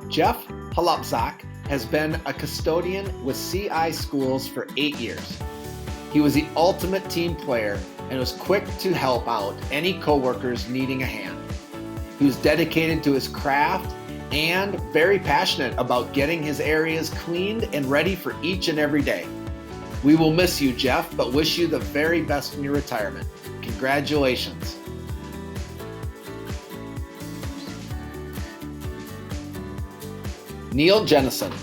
Jeff Halupzak has been a custodian with CI schools for 8 years. He was the ultimate team player and was quick to help out any coworkers needing a hand. He was dedicated to his craft and very passionate about getting his areas cleaned and ready for each and every day. We will miss you, Jeff, but wish you the very best in your retirement. Congratulations. Neil Jennison.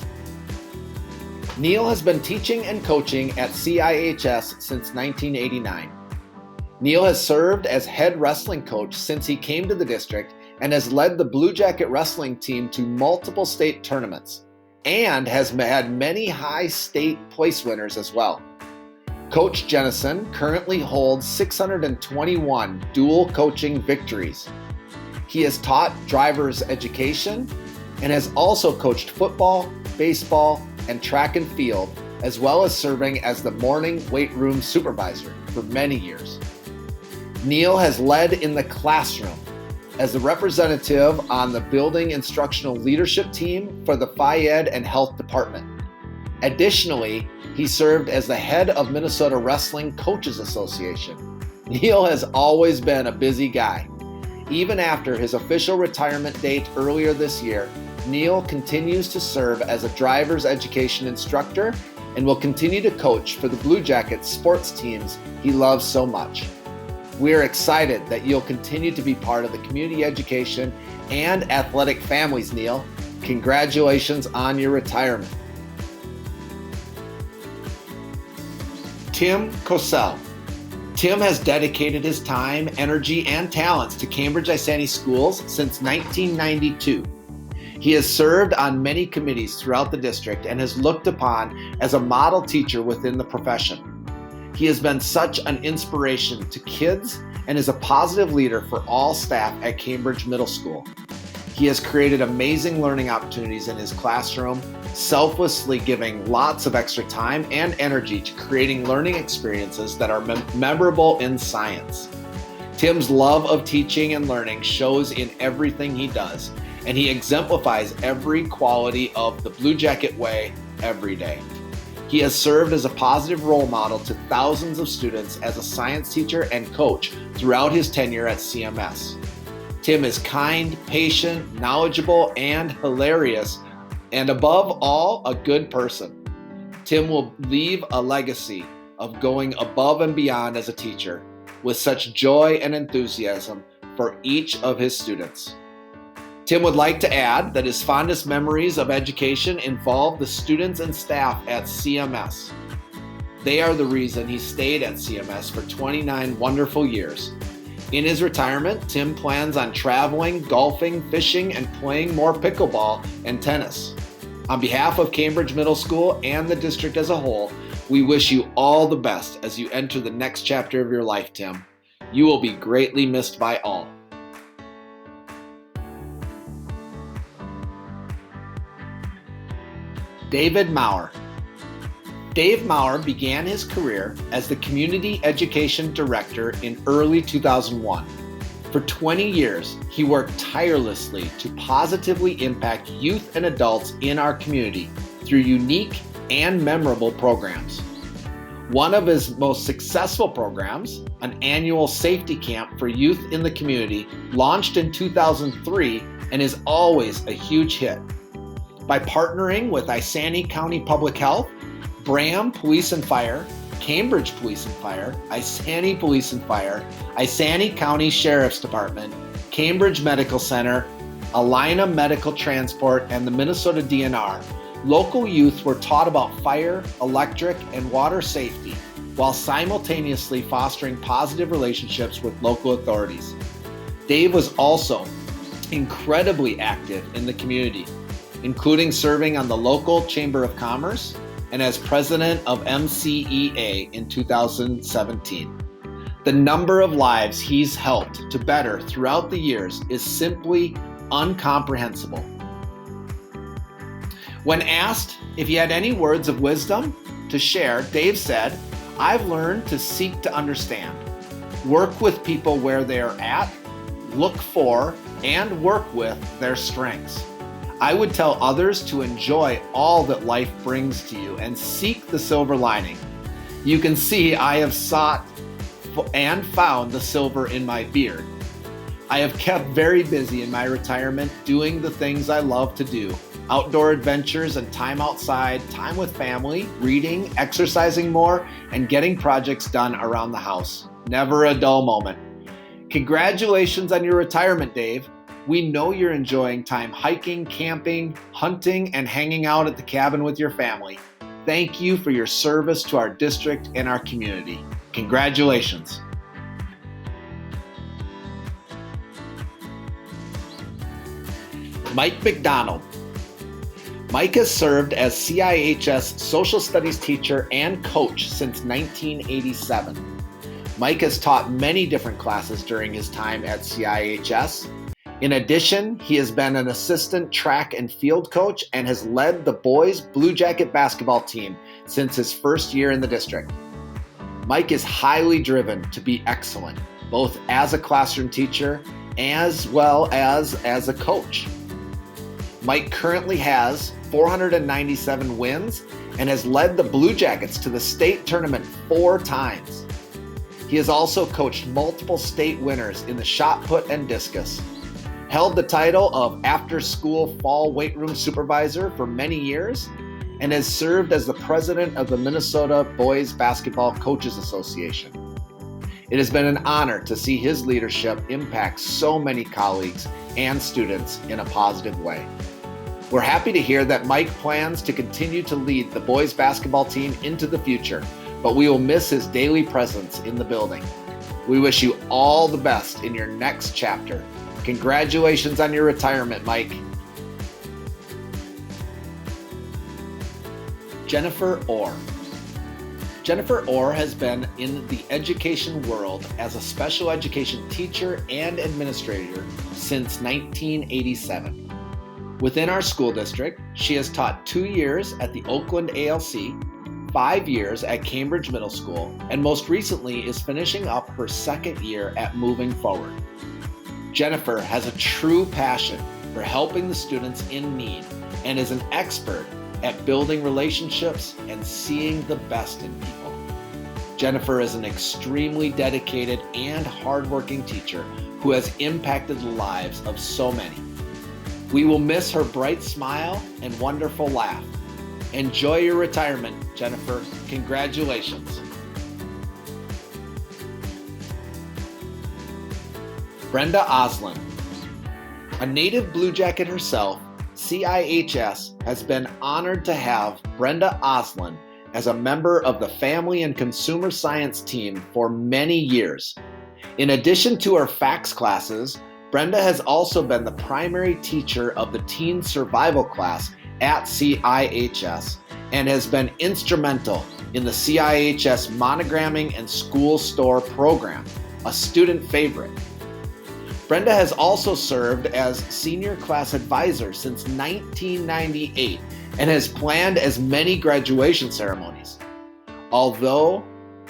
Neil has been teaching and coaching at CIHS since 1989. Neil has served as head wrestling coach since he came to the district and has led the Bluejacket wrestling team to multiple state tournaments and has had many high state place winners as well. Coach Jennison currently holds 621 dual coaching victories. He has taught driver's education and has also coached football, baseball, and track and field, as well as serving as the morning weight room supervisor for many years. Neil has led in the classroom as the representative on the building instructional leadership team for the Phi-Ed and Health Department. Additionally, he served as the head of Minnesota Wrestling Coaches Association. Neil has always been a busy guy. Even after his official retirement date earlier this year, Neil continues to serve as a driver's education instructor and will continue to coach for the Bluejacket sports teams he loves so much. We are excited that you'll continue to be part of the community education and athletic families, Neil. Congratulations on your retirement. Tim Cosell. Tim has dedicated his time, energy, and talents to Cambridge-Isanti schools since 1992. He has served on many committees throughout the district and is looked upon as a model teacher within the profession. He has been such an inspiration to kids and is a positive leader for all staff at Cambridge Middle School. He has created amazing learning opportunities in his classroom, selflessly giving lots of extra time and energy to creating learning experiences that are memorable in science. Tim's love of teaching and learning shows in everything he does, and he exemplifies every quality of the Bluejacket way every day. He has served as a positive role model to thousands of students as a science teacher and coach throughout his tenure at CMS. Tim is kind, patient, knowledgeable, and hilarious, and above all, a good person. Tim will leave a legacy of going above and beyond as a teacher with such joy and enthusiasm for each of his students. Tim would like to add that his fondest memories of education involve the students and staff at CMS. They are the reason he stayed at CMS for 29 wonderful years. In his retirement, Tim plans on traveling, golfing, fishing, and playing more pickleball and tennis. On behalf of Cambridge Middle School and the district as a whole, we wish you all the best as you enter the next chapter of your life, Tim. You will be greatly missed by all. David Maurer. Dave Maurer began his career as the Community Education Director in early 2001. For 20 years, he worked tirelessly to positively impact youth and adults in our community through unique and memorable programs. One of his most successful programs, an annual safety camp for youth in the community, launched in 2003 and is always a huge hit. By partnering with Isani County Public Health, Bram Police and Fire, Cambridge Police and Fire, Isani Police and Fire, Isani County Sheriff's Department, Cambridge Medical Center, Alina Medical Transport, and the Minnesota DNR, local youth were taught about fire, electric, and water safety, while simultaneously fostering positive relationships with local authorities. Dave was also incredibly active in the community, including serving on the local Chamber of Commerce and as president of MCEA in 2017. The number of lives he's helped to better throughout the years is simply incomprehensible. When asked if he had any words of wisdom to share, Dave said, "I've learned to seek to understand, work with people where they're at, look for and work with their strengths. I would tell others to enjoy all that life brings to you and seek the silver lining. You can see I have sought and found the silver in my beard. I have kept very busy in my retirement doing the things I love to do. Outdoor adventures and time outside, time with family, reading, exercising more, and getting projects done around the house. Never a dull moment. Congratulations on your retirement, Dave. We know you're enjoying time hiking, camping, hunting, and hanging out at the cabin with your family. Thank you for your service to our district and our community. Congratulations." Mike McDonald. Mike has served as CIHS Social Studies teacher and coach since 1987. Mike has taught many different classes during his time at CIHS. In addition, he has been an assistant track and field coach and has led the boys Bluejacket basketball team since his first year in the district. Mike is highly driven to be excellent, both as a classroom teacher as well as a coach. Mike currently has 497 wins and has led the Bluejackets to the state tournament 4 times. He has also coached multiple state winners in the shot put and discus, held the title of after-school fall weight room supervisor for many years, and has served as the president of the Minnesota Boys Basketball Coaches Association. It has been an honor to see his leadership impact so many colleagues and students in a positive way. We're happy to hear that Mike plans to continue to lead the boys basketball team into the future, but we will miss his daily presence in the building. We wish you all the best in your next chapter. Congratulations on your retirement, Mike. Jennifer Orr. Jennifer Orr has been in the education world as a special education teacher and administrator since 1987. Within our school district, she has taught 2 years at the Oakland ALC, 5 years at Cambridge Middle School, and most recently is finishing up her 2nd year at Moving Forward. Jennifer has a true passion for helping the students in need and is an expert at building relationships and seeing the best in people. Jennifer is an extremely dedicated and hardworking teacher who has impacted the lives of so many. We will miss her bright smile and wonderful laugh. Enjoy your retirement, Jennifer. Congratulations. Brenda Oslin. A native Bluejacket herself, CIHS has been honored to have Brenda Oslin as a member of the Family and Consumer Science team for many years. In addition to her FACS classes, Brenda has also been the primary teacher of the Teen Survival class at CIHS and has been instrumental in the CIHS monogramming and school store program, a student favorite. Brenda has also served as senior class advisor since 1998 and has planned as many graduation ceremonies. Although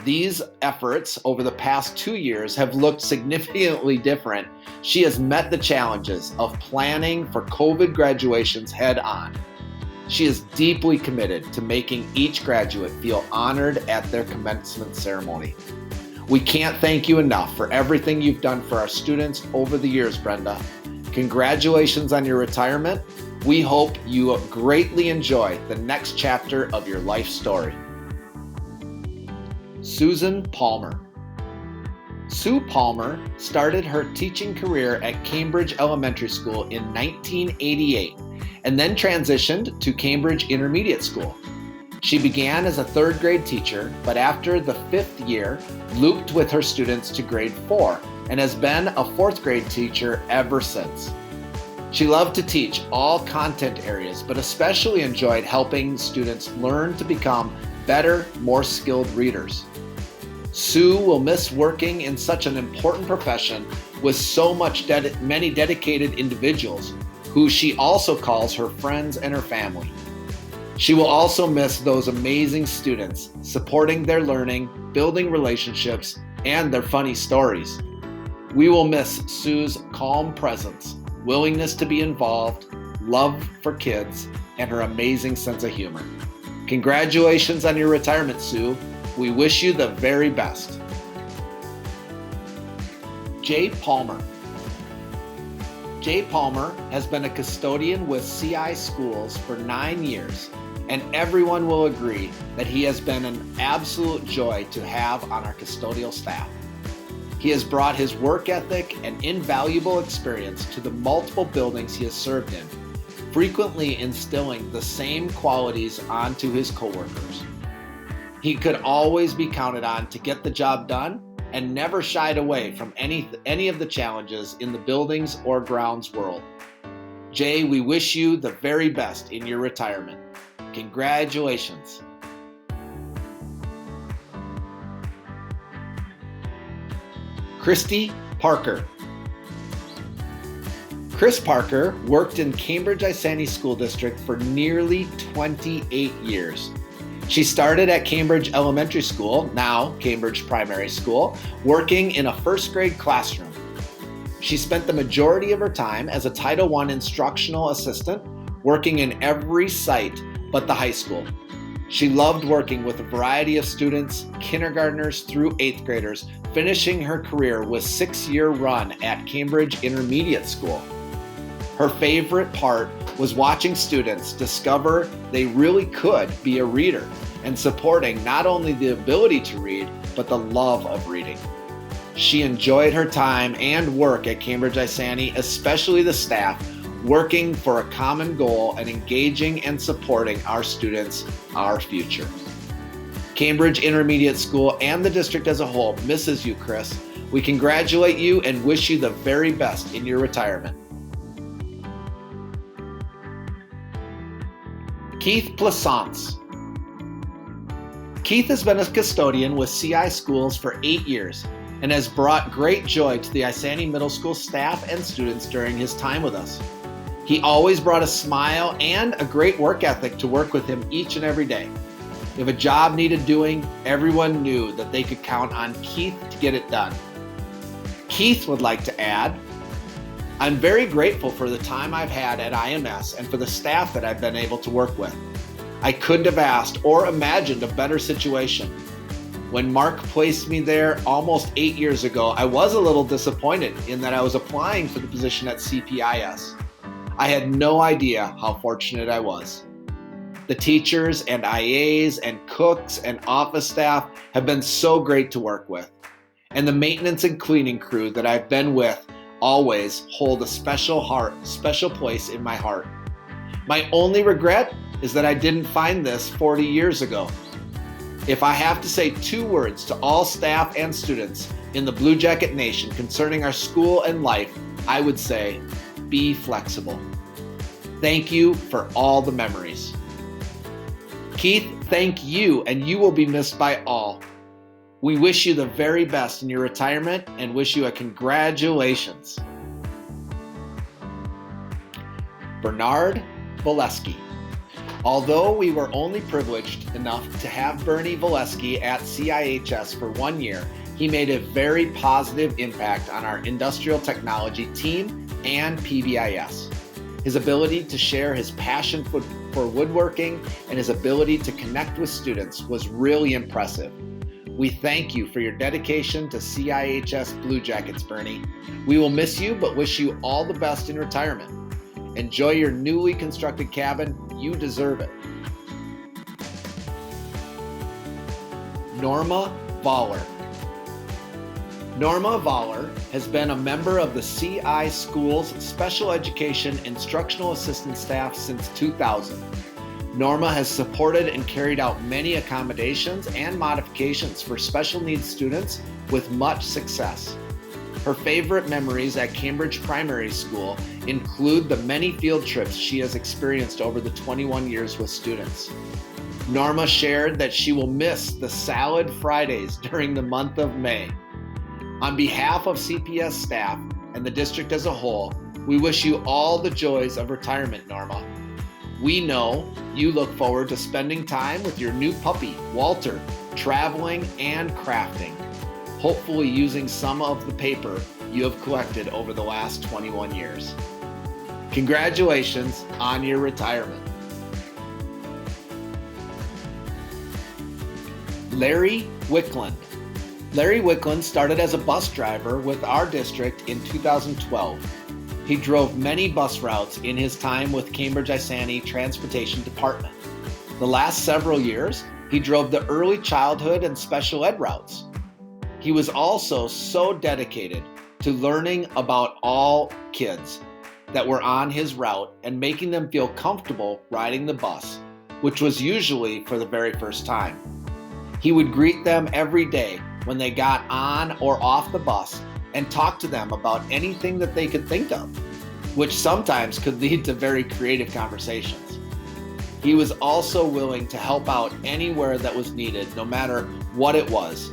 these efforts over the past 2 years have looked significantly different, she has met the challenges of planning for COVID graduations head on. She is deeply committed to making each graduate feel honored at their commencement ceremony. We can't thank you enough for everything you've done for our students over the years, Brenda. Congratulations on your retirement. We hope you greatly enjoy the next chapter of your life story. Susan Palmer. Sue Palmer started her teaching career at Cambridge Elementary School in 1988 and then transitioned to Cambridge Intermediate School. She began as a 3rd grade teacher, but after the 5th year, looped with her students to grade 4 and has been a 4th grade teacher ever since. She loved to teach all content areas, but especially enjoyed helping students learn to become better, more skilled readers. Sue will miss working in such an important profession with so many dedicated individuals who she also calls her friends and her family. She will also miss those amazing students, supporting their learning, building relationships, and their funny stories. We will miss Sue's calm presence, willingness to be involved, love for kids, and her amazing sense of humor. Congratulations on your retirement, Sue. We wish you the very best. Jay Palmer. Jay Palmer has been a custodian with CI Schools for 9 years, and everyone will agree that he has been an absolute joy to have on our custodial staff. He has brought his work ethic and invaluable experience to the multiple buildings he has served in, frequently instilling the same qualities onto his coworkers. He could always be counted on to get the job done and never shied away from any of the challenges in the buildings or grounds world. Jay, we wish you the very best in your retirement. Congratulations. Christy Parker. Chris Parker worked in Cambridge-Isanti School District for nearly 28 years. She started at Cambridge Elementary School, now Cambridge Primary School, working in a 1st grade classroom. She spent the majority of her time as a Title I instructional assistant, working in every site but the high school. She loved working with a variety of students, kindergartners through 8th graders, finishing her career with a 6-year run at Cambridge Intermediate School. Her favorite part was watching students discover they really could be a reader and supporting not only the ability to read, but the love of reading. She enjoyed her time and work at Cambridge-Isanti, especially the staff, working for a common goal and engaging and supporting our students, our future. Cambridge Intermediate School and the district as a whole misses you, Chris. We congratulate you and wish you the very best in your retirement. Keith Plaisance. Keith has been a custodian with CI Schools for 8 years and has brought great joy to the Isani Middle School staff and students during his time with us. He always brought a smile and a great work ethic to work with him each and every day. If a job needed doing, everyone knew that they could count on Keith to get it done. Keith would like to add, I'm very grateful for the time I've had at IMS and for the staff that I've been able to work with. I couldn't have asked or imagined a better situation. When Mark placed me there almost 8 years ago, I was a little disappointed in that I was applying for the position at CPIS. I had no idea how fortunate I was. The teachers and IAs and cooks and office staff have been so great to work with. And the maintenance and cleaning crew that I've been with always hold a special place in my heart. My only regret is that I didn't find this 40 years ago. If I have to say 2 words to all staff and students in the Bluejacket Nation concerning our school and life, I would say, be flexible. Thank you for all the memories. Keith, thank you, and you will be missed by all. We wish you the very best in your retirement and wish you a congratulations. Bernard Valesky. Although we were only privileged enough to have Bernie Valesky at CIHS for 1 year, he made a very positive impact on our industrial technology team and PBIS. His ability to share his passion for woodworking and his ability to connect with students was really impressive. We thank you for your dedication to CIHS Bluejackets, Bernie. We will miss you, but wish you all the best in retirement. Enjoy your newly constructed cabin. You deserve it. Norma Baller. Norma Baller has been a member of the CI Schools Special Education Instructional Assistant staff since 2000. Norma has supported and carried out many accommodations and modifications for special needs students with much success. Her favorite memories at Cambridge Primary School include the many field trips she has experienced over the 21 years with students. Norma shared that she will miss the Salad Fridays during the month of May. On behalf of CPS staff and the district as a whole, we wish you all the joys of retirement, Norma. We know you look forward to spending time with your new puppy, Walter, traveling and crafting, hopefully using some of the paper you have collected over the last 21 years. Congratulations on your retirement. Larry Wickland. Larry Wickland started as a bus driver with our district in 2012. He drove many bus routes in his time with Cambridge-Isanti Transportation Department. The last several years, he drove the early childhood and special ed routes. He was also so dedicated to learning about all kids that were on his route and making them feel comfortable riding the bus, which was usually for the very first time. He would greet them every day when they got on or off the bus and talk to them about anything that they could think of, which sometimes could lead to very creative conversations. He was also willing to help out anywhere that was needed, no matter what it was.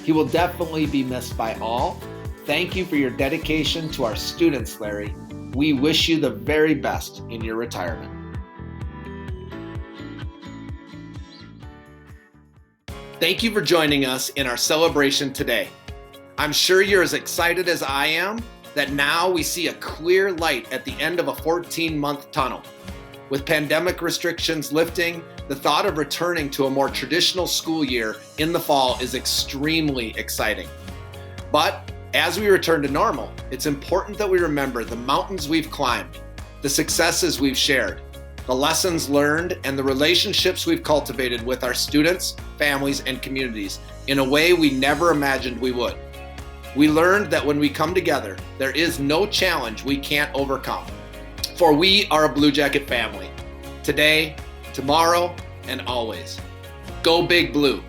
He will definitely be missed by all. Thank you for your dedication to our students, Larry. We wish you the very best in your retirement. Thank you for joining us in our celebration today. I'm sure you're as excited as I am that now we see a clear light at the end of a 14-month tunnel. With pandemic restrictions lifting, the thought of returning to a more traditional school year in the fall is extremely exciting. But as we return to normal, it's important that we remember the mountains we've climbed, the successes we've shared, the lessons learned, and the relationships we've cultivated with our students, families, and communities in a way we never imagined we would. We learned that when we come together, there is no challenge we can't overcome. For we are a Bluejacket family, today, tomorrow, and always. Go Big Blue.